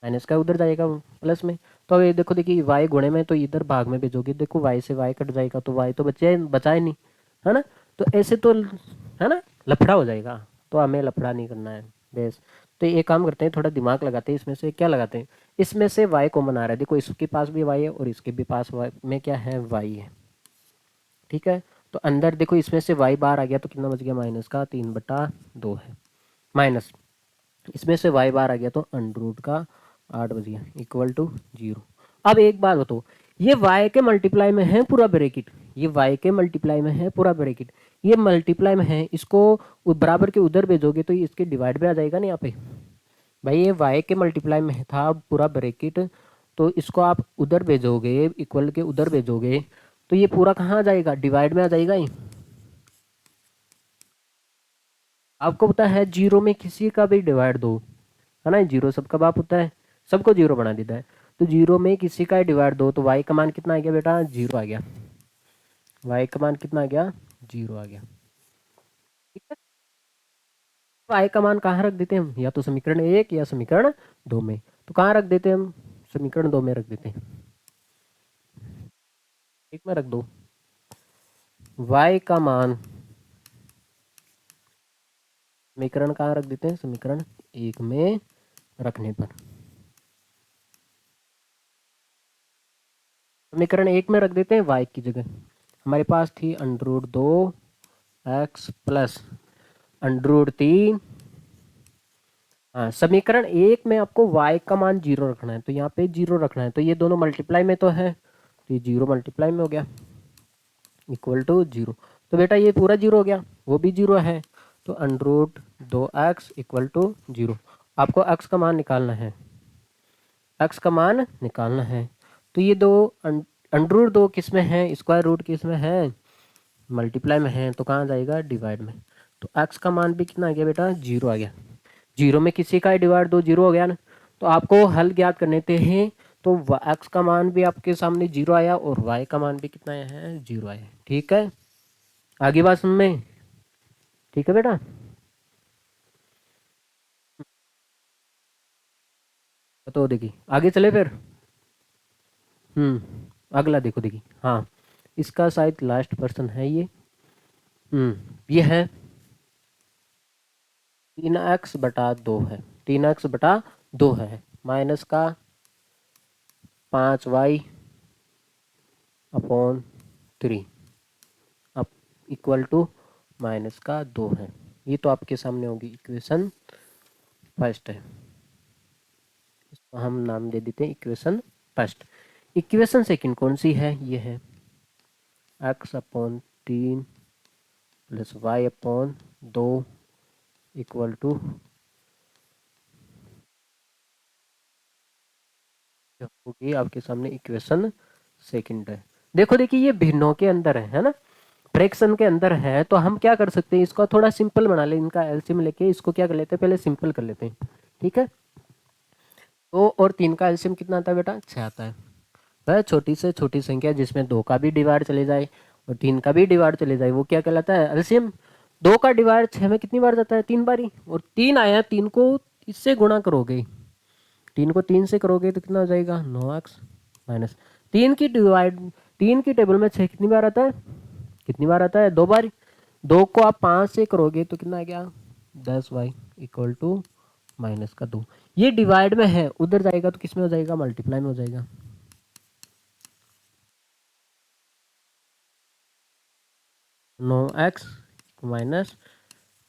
माइनस का उधर जाएगा प्लस में। तो अब ये देखो देखिए वाई गुणे में तो इधर भाग में भेजोगे, देखो वाई से वाई कट जाएगा तो वाई तो बचाए नहीं, है ना। तो ऐसे तो है ना, लफड़ा हो जाएगा। तो हमें लफड़ा नहीं करना है बेस। तो ये काम करते हैं, थोड़ा दिमाग लगाते हैं, इसमें से क्या लगाते हैं? इसमें से वाई कॉमन आ रहा है, देखो इसके पास भी वाई है और इसके भी पास वाई में क्या है? वाई है। ठीक है। तो अंदर देखो इसमें से वाई बाहर आ गया तो कितना बच गया? माइनस का 3/2 है। माइनस इसमें से वाई बार आ गया तो √ का 8 बच गया इक्वल टू 0। अब एक बात बताओ, ये वाई के मल्टीप्लाई में है पूरा ब्रैकेट, ये वाई के मल्टीप्लाई में है पूरा ब्रैकेट, ये मल्टीप्लाई में है, इसको बराबर के उधर भेजोगे तो ये इसके डिवाइड में आ जाएगा नहीं यहाँ पे। भाई ये वाई के मल्टीप्लाई में था पूरा ब्रैकेट, तो इसको आप उधर भेजोगे, इक्वल के उधर भेजोगे तो ये पूरा कहाँ आ जाएगा? डिवाइड में आ जाएगा ही। आपको पता है जीरो में किसी का भी डिवाइड दो, है ना, जीरो सबका बाप होता है, सबको जीरो बना देता है। तो जीरो में किसी का डिवाइड दो तो वाई का मान कितना आ गया बेटा? 0 आ गया। वाई का मान कितना आ गया? 0 आ गया। ठीक है। वाई का मान कहाँ रख देते हैं हम? या तो समीकरण 1 या समीकरण 2 में। तो कहाँ रख देते हैं हम? समीकरण 2 में रख देते हैं। एक में रख दो। वाई का मान समीकरण कहाँ रख देते हैं? समीकरण 1 में रखने पर, समीकरण 1 में रख देते हैं वाई की जगह। हमारे पास थी √2x प्लस √3। हाँ, समीकरण 1 में आपको y का मान 0 रखना है तो यहाँ पे 0 रखना है, तो ये दोनों मल्टीप्लाई में तो है तो ये 0 मल्टीप्लाई में हो गया इक्वल टू 0। तो बेटा ये पूरा 0 हो गया, वो भी 0 है। तो √2x इक्वल टू 0। आपको x का मान निकालना है, x का मान निकालना है। तो ये दो √2 किस में है? स्क्वायर रूट किस में है? मल्टीप्लाई में है, तो कहाँ जाएगा? डिवाइड में। तो x का मान भी कितना आ गया बेटा? 0 आ गया। जीरो में किसी का डिवाइड दो, 0 हो गया ना। तो आपको हल ज्ञात करने थे हैं, तो x का मान भी आपके सामने 0 आया और y का मान भी कितना आया है? 0 आया है। ठीक है। आगे बात सुन में। ठीक है बेटा। तो देखिए आगे चले फिर। अगला देखो देखिए, हाँ इसका शायद लास्ट पर्सन है ये। ये है 3x/2 है, 3x/2 है। माइनस का 5y/3 अब इक्वल टू माइनस का 2 है। ये तो आपके सामने होगी इक्वेशन फर्स्ट है, इसको हम नाम दे देते हैं इक्वेशन फर्स्ट। इक्वेशन सेकंड कौन सी है? ये है x/3 plus y/2 equal to होगी आपके सामने इक्वेशन सेकंड है। देखो देखिए ये भिन्नों के अंदर है ना, फ्रैक्शन के अंदर है, तो हम क्या कर सकते हैं, इसको थोड़ा सिंपल बना ले, इनका एलसीएम लेके इसको क्या कर लेते हैं, पहले सिंपल कर लेते हैं। ठीक है, 2 और 3 का एलसीएम कितना आता है बेटा? 6 आता है। वह छोटी से छोटी संख्या जिसमें 2 का भी डिवाइड चले जाए और 3 का भी डिवाइड चले जाए वो क्या कहलाता है? एलसीएम। 2 का डिवाइड 6 में कितनी बार जाता है? 3 बारी। और 3 आया, 3 को इससे गुणा करोगे, 3 को 3 से करोगे तो कितना हो जाएगा? 9x माइनस 3 की डिवाइड 3 की टेबल में 6 कितनी बार आता है? कितनी बार आता है? 2 बार। 2 को आप 5 से करोगे तो कितना आ गया? 10y इक्वल टू माइनस का 2। ये डिवाइड में है, उधर जाएगा तो किस में हो जाएगा? मल्टीप्लाई में हो जाएगा। 9x minus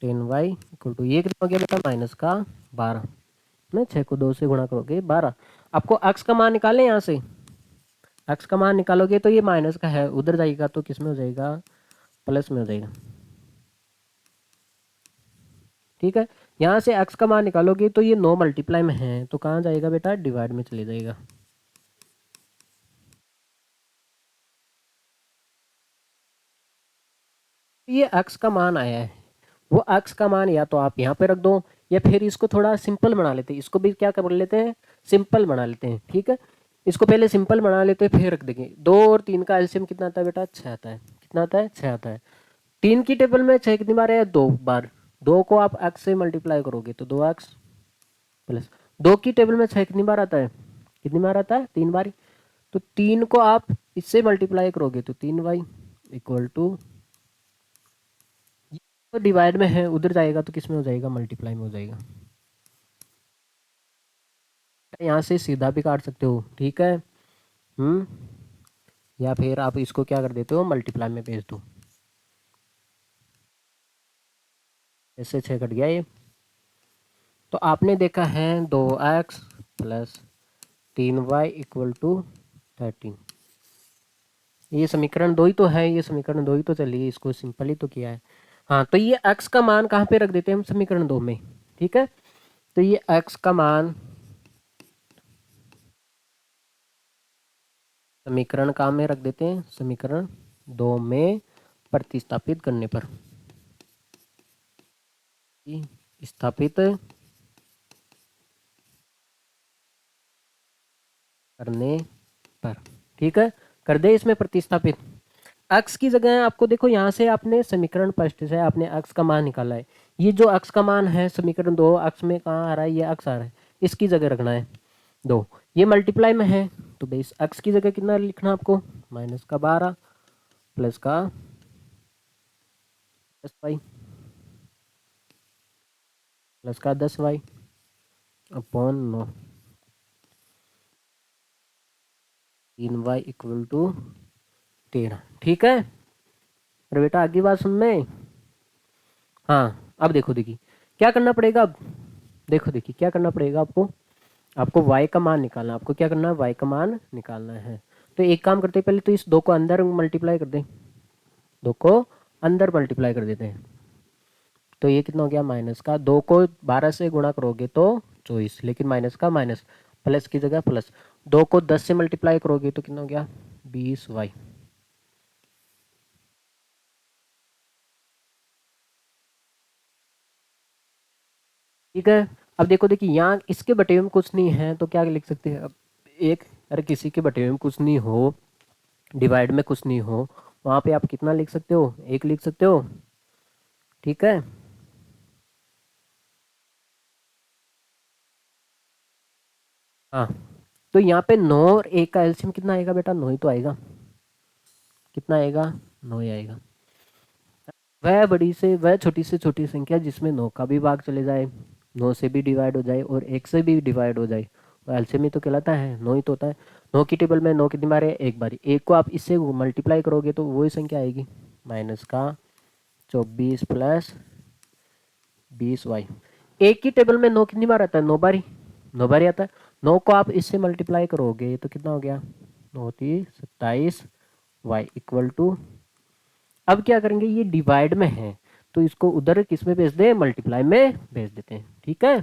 10y equal to ये कितना हो गया बेटा? माइनस का 12 में 6 को 2 से गुणा करोगे 12। आपको x का मान निकालें, यहाँ से x का मान निकालोगे तो ये माइनस का है, उधर जाएगा तो किस में हो जाएगा? प्लस में हो जाएगा। ठीक है, यहाँ से x का मान निकालोगे तो ये 9 मल्टीप्लाई में है तो कहाँ जाएगा बेटा? डिवाइड में चले जाएगा। ये x का मान आया है, वो x का मान या तो आप यहाँ पे रख दो या फिर इसको थोड़ा सिंपल बना लेते हैं, इसको भी क्या कर लेते हैं? सिंपल बना लेते हैं। ठीक है, इसको पहले सिंपल बना लेते हैं फिर रख देंगे। 2 और 3 का एलसीएम कितना आता है बेटा? 6 आता है। कितना आता है? 6 आता है। 3 की टेबल में 6 कितनी बार है? 2 बार। 2 को आप x से मल्टीप्लाई करोगे तो 2x प्लस 2 की टेबल में 6 कितनी बार आता है? कितनी बार आता है? 3 बार। तो 3 को आप इससे मल्टीप्लाई करोगे तो 3y इक्वल टू, तो डिवाइड में है, उधर जाएगा तो किस में हो जाएगा? मल्टीप्लाई में हो जाएगा। यहाँ से सीधा भी काट सकते हो। ठीक है, या फिर आप इसको क्या कर देते हो? मल्टीप्लाई में भेज दो। ऐसे 6 कट गया ये। तो आपने देखा है 2x plus 3y equal to 13। ये समीकरण 2 ही तो है, ये समीकरण 2 ही तो चलिए इसको सिंपल ही तो किया है। हाँ, तो ये x का मान कहाँ पे रख देते हैं हम? समीकरण 2 में। ठीक है, तो ये x का मान समीकरण कहाँ में रख देते हैं? समीकरण 2 में प्रतिस्थापित करने पर, स्थापित करने पर। ठीक है, कर दे इसमें प्रतिस्थापित। x की जगह आपको देखो, यहाँ से आपने समीकरण फर्स्ट से आपने x का मान निकाला है। ये जो x का मान है समीकरण 2, x में कहाँ आ रहा है? ये x आ रहा है, इसकी जगह रखना है 2। ये मल्टीप्लाई में है तो बेस x की जगह कितना लिखना आपको? माइनस का 12 प्लस का 10y प्लस का 10y upon 9, 3y equal to 13। ठीक है, अरे बेटा आगे बात सुन में। हाँ, अब देखो देखिए क्या करना पड़ेगा। अब देखो देखिए क्या करना पड़ेगा आपको। आपको y का मान निकालना, आपको क्या करना है? y का मान निकालना है। तो एक काम करते हैं, पहले तो इस 2 को अंदर मल्टीप्लाई कर दें, 2 को अंदर मल्टीप्लाई कर देते हैं। तो ये कितना हो गया? माइनस का 2 को 12 से गुणा करोगे तो 24, लेकिन माइनस का माइनस, प्लस की जगह प्लस। 2 को 10 से मल्टीप्लाई करोगे तो कितना हो गया? 20y। ठीक है, अब देखो देखिए यहाँ इसके बटे में कुछ नहीं है तो क्या लिख सकते हैं? अब एक, अरे किसी के बटे में कुछ नहीं हो, डिवाइड में कुछ नहीं हो, वहाँ पे आप कितना लिख सकते हो? 1 लिख सकते हो। ठीक है, हाँ, तो यहाँ पे 9 और 1 का एलसीएम कितना आएगा बेटा? 9 ही तो आएगा। कितना आएगा? 9 ही आएगा। वह बड़ी से छोटी संख्या जिसमें 9 का भी भाग चले जाए, 9 से भी डिवाइड हो जाए और 1 से भी डिवाइड हो जाए तो एलसीएम ही तो कहलाता है, 9 ही तो होता है। 9 की टेबल में 9 कितनी बार है, एक बारी। एक को आप इससे मल्टीप्लाई करोगे तो वही संख्या आएगी, माइनस का 24 प्लस 20y। एक की टेबल में 9 कितनी बार आता है, 9 बारी, 9 बारी आता है। 9 को आप इससे मल्टीप्लाई करोगे तो कितना हो गया, 9 × 27 y इक्वल टू, अब क्या करेंगे, ये डिवाइड में है तो इसको उधर किस में भेज दें, मल्टीप्लाई में भेज देते हैं, ठीक है।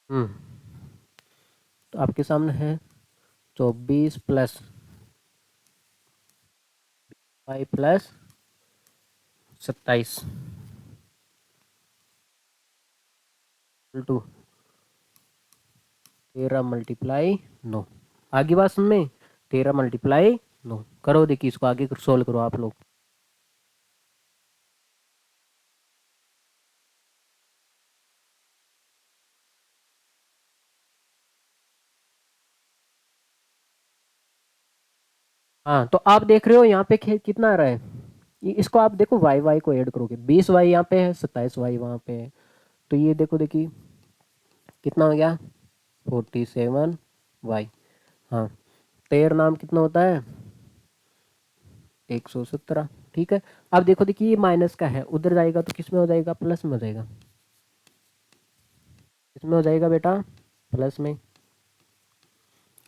तो आपके सामने है 24 plus y plus 27 to 13 multiply 9। आगे बात सुन में, 13 मल्टीप्लाई 9 करो, देखिए इसको आगे सोल्व करो आप लोग। हाँ तो आप देख रहे हो यहाँ पे कितना आ रहा है, इसको आप देखो वाई वाई को ऐड करोगे, 20y यहाँ पे है, 27y वहाँ पे है, तो ये देखो देखिए कितना हो गया, 47y। हाँ 13 नाम कितना होता है, 117, ठीक है। अब देखो देखिए ये माइनस का है, उधर जाएगा तो किस में हो जाएगा, प्लस में हो जाएगा, किस में हो जाएगा बेटा, प्लस में।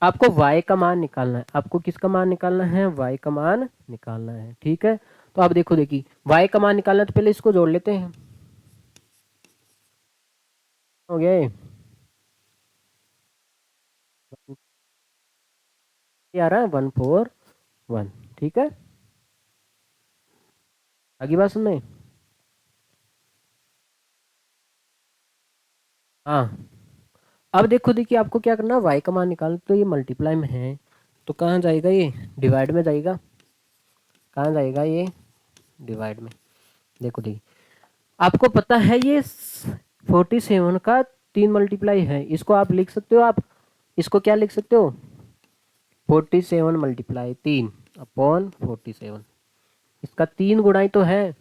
आपको y का मान निकालना है, आपको किसका मान निकालना है, y का मान निकालना है, ठीक है। तो आप देखो देखिए y का मान निकालना है तो पहले इसको जोड़ लेते हैं, हो गया ये आ रहा है 141, ठीक है। आगे बात सुन में, हाँ अब देखो देखिए आपको क्या करना है, y का मान निकालना, तो ये मल्टीप्लाई में है तो कहाँ जाएगा, ये डिवाइड में जाएगा, कहाँ जाएगा ये, डिवाइड में। देखो देखिए आपको पता है ये 47 का 3 मल्टीप्लाई है, इसको आप लिख सकते हो, आप इसको क्या लिख सकते हो, 47 मल्टीप्लाई 3 अपॉन 47, इसका 3 गुणाई तो है,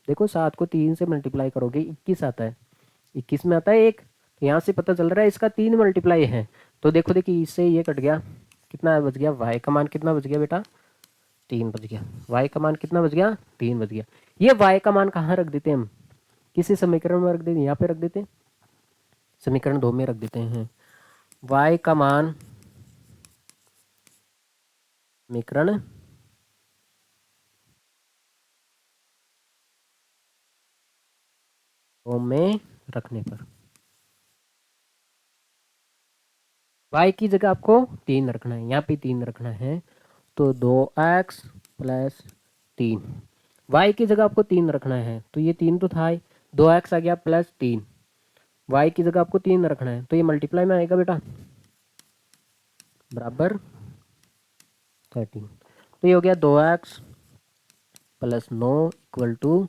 देखो 7 को 3 से मल्टीप्लाई करोगे 21 आता है, 21 में आता है एक, तो यहाँ से पता चल रहा है इसका 3 मल्टीप्लाई है। तो देखो देखिए इससे ये कट गया, कितना बच गया, y का मान कितना बच गया बेटा, 3 बच गया, y का मान कितना बच गया, 3 बच गया। ये y का मान कहाँ रख देते हैं हम, किसी समीकरण में रख देते हैं, यहाँ पे रख देते हैं, समीकरण 2 में रख देते हैं, y का मान समीकरण में रखने पर y की जगह आपको 3 रखना है, यहाँ पे 3 रखना है, तो 2x प्लस 3, y की जगह आपको 3 रखना है, तो ये 3 तो था ही, 2x आ गया प्लस 3, y की जगह आपको 3 रखना है, तो ये मल्टीप्लाई में आएगा बेटा, बराबर 13, तो ये हो गया 2x प्लस 9 इक्वल टू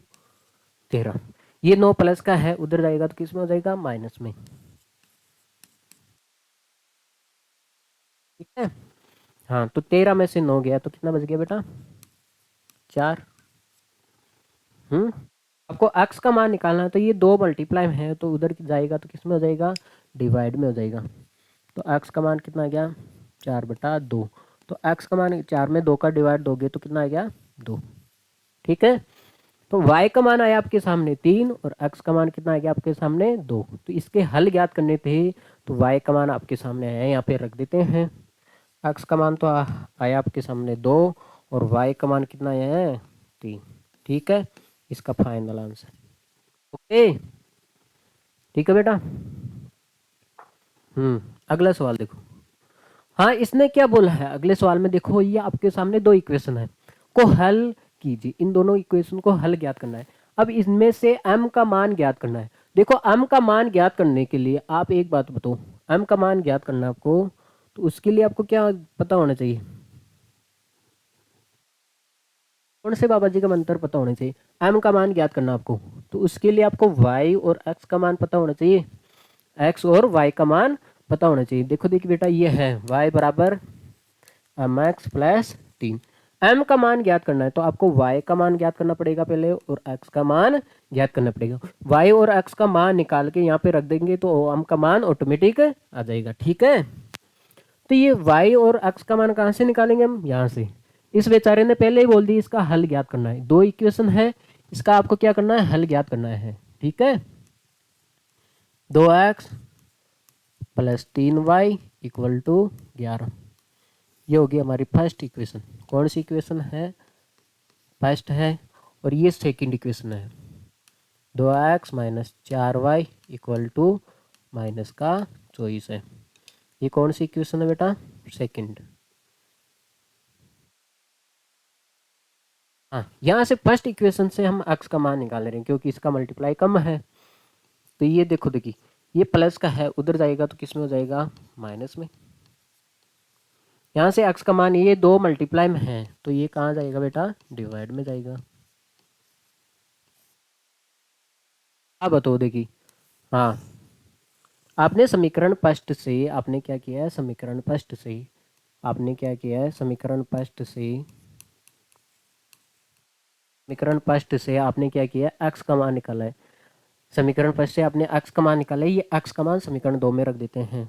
13। ये 9 प्लस का है, उधर जाएगा तो किस में हो जाएगा, माइनस में, ठीक है। हाँ तो 13 में से 9 गया तो कितना बच गया बेटा, 4। आपको x का मान निकालना है, तो ये 2 मल्टीप्लाई में है तो उधर जाएगा तो किस में हो जाएगा, डिवाइड में हो जाएगा, तो x का मान कितना आ गया, 4/2, तो x का मान 4 में 2 का डिवाइड दोगे तो कितना आ गया, 2, ठीक है। तो y का मान आया आपके सामने 3 और x का मान कितना आ गया आपके सामने 2, तो इसके हल ज्ञात करने थे, तो y का मान आपके सामने आया, यहाँ पे रख देते हैं, x का मान तो आया आपके सामने 2 और y का मान कितना आया है, 3, ठीक है। इसका फाइनल आंसर, ओके, ठीक है बेटा। अगला सवाल देखो, हाँ इसने क्या बोला है अगले सवाल में, देखो ये आपके सामने 2 इक्वेशन है, को हल कीजिए, इन दोनों इक्वेशन को हल ज्ञात करना है। अब इसमें से m का मान ज्ञात करना है। देखो m का मान ज्ञात करने के लिए आप एक बात बताओ, m का मान ज्ञात करना है आपको, तो उसके लिए आपको क्या पता होना चाहिए, कौन से बाबा जी का मंत्र पता होना चाहिए, m का मान ज्ञात करना आपको, तो उसके लिए आपको y और x का मान पता होना चाहिए, x और y का मान पता होना चाहिए। देखो देखिए बेटा ये है y बराबर mx प्लस 3, m का मान ज्ञात करना है तो आपको y का मान ज्ञात करना पड़ेगा पहले और x का मान ज्ञात करना पड़ेगा। y और x का मान निकाल के यहाँ पे रख देंगे तो m का मान ऑटोमेटिक आ जाएगा। ठीक है, तो ये y और x का मान कहाँ से निकालेंगे हम, यहाँ से। इस बेचारे ने पहले ही बोल दी इसका हल ज्ञात करना है, दो इक्वेशन है, इसका आपको क्या करना है, हल ज्ञात करना है। ठीक है, 2x plus 3y equal to 11, ये होगी हमारी फर्स्ट इक्वेशन। कौन सी इक्वेशन है, फर्स्ट है, और ये सेकंड इक्वेशन है 2x minus 4y equal to minus का 24 है। ये कौन सी इक्वेशन है बेटा, सेकंड। हाँ, यहाँ से फर्स्ट इक्वेशन से हम x का मान निकाल रहे हैं क्योंकि इसका मल्टीप्लाई कम है। तो ये देखो देखिए, ये प्लस का है, उधर जाएगा तो किस में हो जाएगा, माइनस में। यहाँ से x का मान ये दो मल्टीप्लाई में है तो ये कहाँ जाएगा बेटा, डिवाइड में जाएगा। अब बताओ देखिए, हाँ आपने समीकरण फर्स्ट से आपने क्या किया है, समीकरण फर्स्ट से आपने क्या किया है, समीकरण फर्स्ट से आपने क्या किया, x का मान निकाला है। समीकरण फर्स्ट से आपने x का मान निकाला है, ये x का मान समीकरण 2 में रख देते हैं।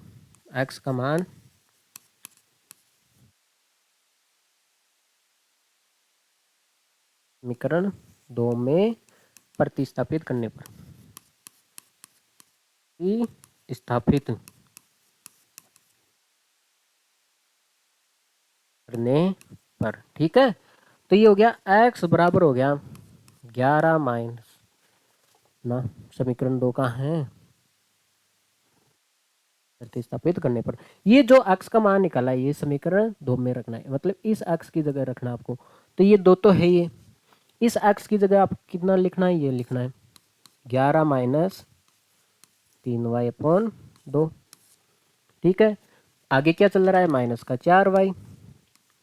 x का मान समीकरण 2 में प्रतिस्थापित करने पर, स्थापित करने पर, ठीक है। तो ये हो गया x बराबर हो गया 11 माइनस ना, समीकरण 2 का है, प्रतिस्थापित करने पर ये जो x का मान निकाला है ये समीकरण 2 में रखना है, मतलब इस x की जगह रखना आपको। तो ये 2 तो है, ये इस x की जगह आप कितना लिखना है, ये लिखना है 11 माइनस 3y अपॉन 2। ठीक है, आगे क्या चल रहा है, माइनस का 4y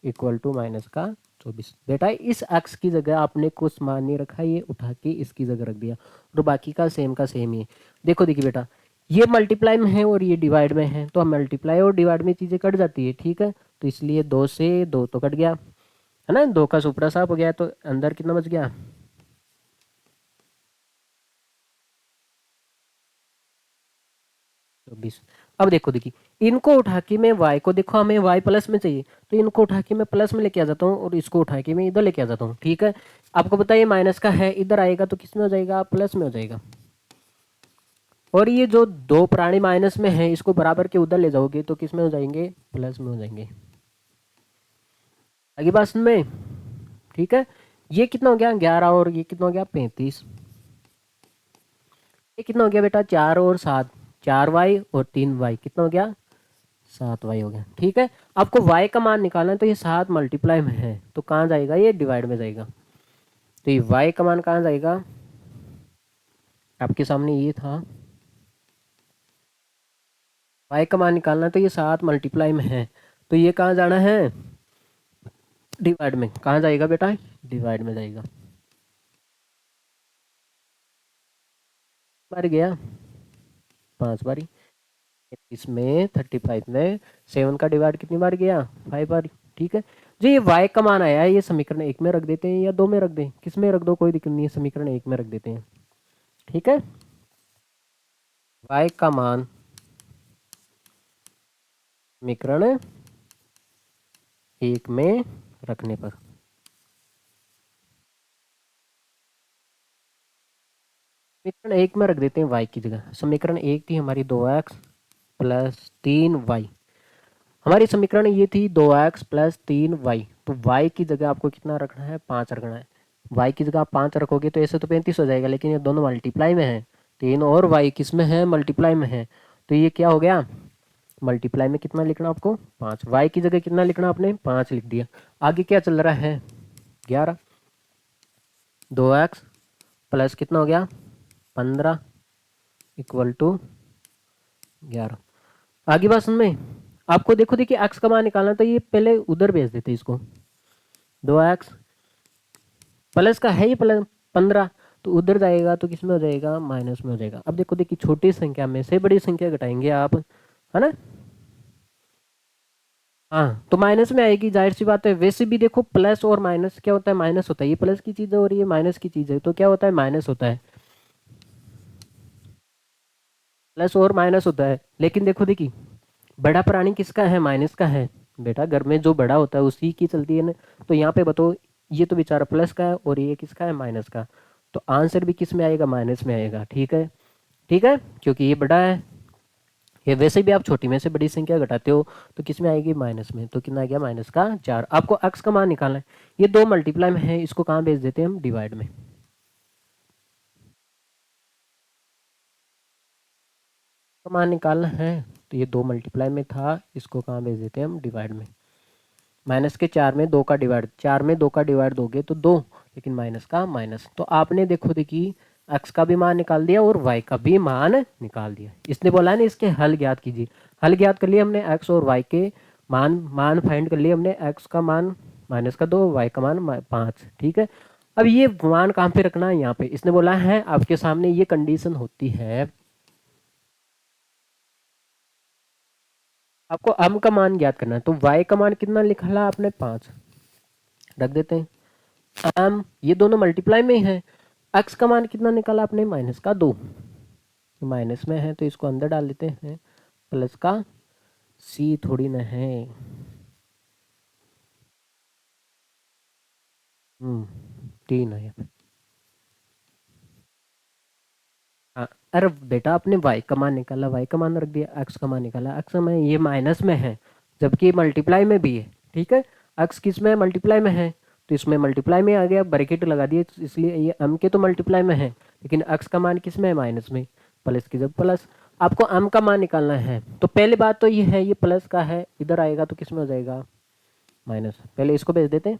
इक्वल टू माइनस का 24। बेटा इस x की जगह आपने कुछ मान नहीं रखा, ये उठा के इसकी जगह रख दिया और बाकी का सेम ही है। देखो देखिए बेटा, ये मल्टीप्लाई में है और ये डिवाइड में है, तो मल्टीप्लाई और डिवाइड में चीज़ें कट जाती है। ठीक है, तो इसलिए 2 से 2 तो कट गया है ना, 2 का सुपरा साफ हो गया, तो अंदर कितना बच गया, 24। अब देखो देखिए, इनको उठा के मैं y को, देखो हमें y प्लस में चाहिए तो इनको उठा के मैं प्लस में लेके आ जाता हूँ और इसको उठा के मैं इधर लेके आ जाता हूँ। ठीक है, आपको पता है ये माइनस का है, इधर आएगा तो किस में हो जाएगा, प्लस में हो जाएगा। और ये जो दो प्राणी माइनस में है इसको बराबर के उधर ले जाओगे तो किस में हो जाएंगे, प्लस में हो जाएंगे। आगे बात सुन में, ठीक है। ये कितना हो गया 11 और ये कितना हो गया 35। ये कितना हो गया बेटा 4 और 7, 4y और 3y कितना हो गया 7y हो गया। ठीक है, आपको y का मान निकालना है तो ये 7 मल्टीप्लाई में है तो कहाँ जाएगा, ये डिवाइड में जाएगा। तो ये y का मान कहाँ जाएगा, आपके सामने ये था, y का मान निकालना है तो ये 7 मल्टीप्लाई में है तो ये कहाँ जाना है, डिवाइड में। कहाँ जाएगा बेटा, डिवाइड में जाएगा। बार गया 5 बारी, इसमें 35 में 7 का डिवाइड कितनी बार गया, 5 बार। ठीक है जी, ये y का मान आया है, ये समीकरण 1 में रख देते हैं या 2 में रख दें, किस में रख दो कोई दिक्कत नहीं है, समीकरण 1 में रख देते हैं। ठीक है, y का मान समीकरण 1 में रखने पर, समीकरण 1 में रख देते हैं y की जगह। समीकरण 1 थी हमारी 2x प्लस 3y, हमारी समीकरण ये थी 2x प्लस 3y, तो y की जगह आपको कितना रखना है, 5 रखना है। y की जगह आप 5 रखोगे तो ऐसे तो 35 हो जाएगा, लेकिन ये दोनों मल्टीप्लाई में है, 3 और y किस में है, मल्टीप्लाई में है, तो ये क्या हो गया, मल्टीप्लाई में कितना लिखना आपको 5, y की जगह कितना लिखना आपने 5 लिख दिया। आगे क्या चल रहा है 11, 2x प्लस कितना हो गया 15 इक्वल टू 11। आगे बात सुन में, आपको देखो देखिए x का मान निकालना तो ये पहले उधर भेज देते इसको, 2x प्लस का है ये प्लस 15 तो उधर जाएगा तो किसमें हो जाएगा, माइनस में हो जाएगा। अब देखो देखिए, छोटी संख्या में से बड़ी संख्या घटाएंगे आप, है ना, हाँ तो माइनस में आएगी, जाहिर सी बात है। वैसे भी देखो प्लस और माइनस क्या होता है, माइनस होता है। ये प्लस की चीज़ है और ये माइनस की चीज़ है, तो क्या होता है, माइनस होता है। प्लस और माइनस होता है। लेकिन देखो देखी, बड़ा प्राणी किसका है, माइनस का है। बेटा घर में जो बड़ा होता है उसी की चलती है ना। तो यहाँ पे बताओ, ये तो बेचारा प्लस का है और ये किसका है, माइनस का। तो आंसर भी किस में आएगा, माइनस में आएगा। ठीक है, ठीक है, क्योंकि ये बड़ा है। ये वैसे भी आप छोटी में से बड़ी संख्या घटाते हो तो किस में आएगी, माइनस में। तो कितना आ गया, -4। आपको एक्स का मान निकालना है। ये दो मल्टीप्लाई में है, इसको कहाँ भेज देते हैं हम, डिवाइड में। का मान निकालना है, तो ये दो मल्टीप्लाई में था, इसको कहाँ भेज देते हैं हम, डिवाइड में। माइनस के चार में दो का डिवाइड, चार में दो का डिवाइड दोगे तो दो, लेकिन माइनस का माइनस। तो आपने देखो देखी, एक्स का भी मान निकाल दिया और वाई का भी मान निकाल दिया। इसने बोला है ना, इसके हल ज्ञात कीजिए। हल ज्ञात कर लिए हमने, एक्स और वाई के मान मान फाइंड कर लिए हमने। एक्स का मान -2, वाई का मान 5। ठीक है, अब ये मान कहाँ पे रखना है, यहाँ पे। इसने बोला है आपके सामने ये कंडीशन होती है, आपको m का मान ज्ञात करना है। तो y का मान कितना लिखा है आपने, 5 रख देते हैं। m ये दोनों मल्टीप्लाई में है। x का मान कितना निकाला आपने, -2। माइनस में है तो इसको अंदर डाल देते हैं, प्लस का c थोड़ी ना है। 3 है। हाँ, अरे बेटा आपने y का मान निकाला, y का मान रख दिया, x का मान निकाला, x का मान, ये माइनस में है जबकि मल्टीप्लाई में भी है। ठीक है, x किस में, मल्टीप्लाई में है, तो इसमें मल्टीप्लाई में आ गया, ब्रैकेट लगा दिए, तो इसलिए ये m के तो मल्टीप्लाई में है, लेकिन x का मान किस में है, माइनस में। प्लस की जब प्लस, आपको m का मान निकालना है। तो पहली बात तो ये है, ये प्लस का है, इधर आएगा तो किस में हो जाएगा, माइनस। पहले इसको भेज देते हैं।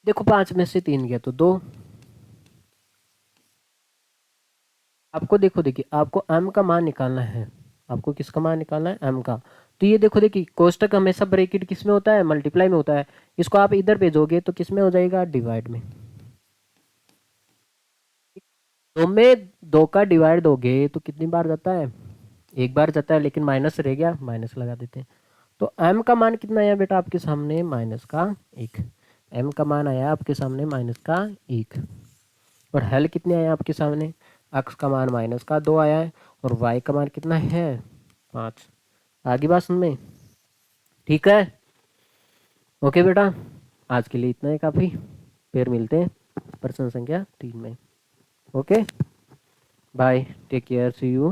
देखो 5 में से 3 गया तो 2। आपको देखो देखिए, आपको m का मान निकालना है। आपको किसका मान निकालना है, m का। तो ये देखो देखिए, कोष्टक हमेशा ब्रैकेट किस में होता है, मल्टीप्लाई में होता है। इसको आप इधर भेजोगे तो किस में हो जाएगा, डिवाइड में। दो में दो का डिवाइड दोगे तो कितनी बार जाता है, एक बार जाता है, लेकिन माइनस रह गया, माइनस लगा देते हैं। तो m का मान कितना आया बेटा आपके सामने, -1। m का मान आया आपके सामने -1। और हल कितने आए आपके सामने, x का मान -2 आया है और y का मान कितना है, 5। आगे बात समझ में, ठीक है। ओके बेटा, आज के लिए इतना ही काफ़ी। फिर मिलते हैं प्रश्न संख्या 3 में। Okay, bye, take care, see you.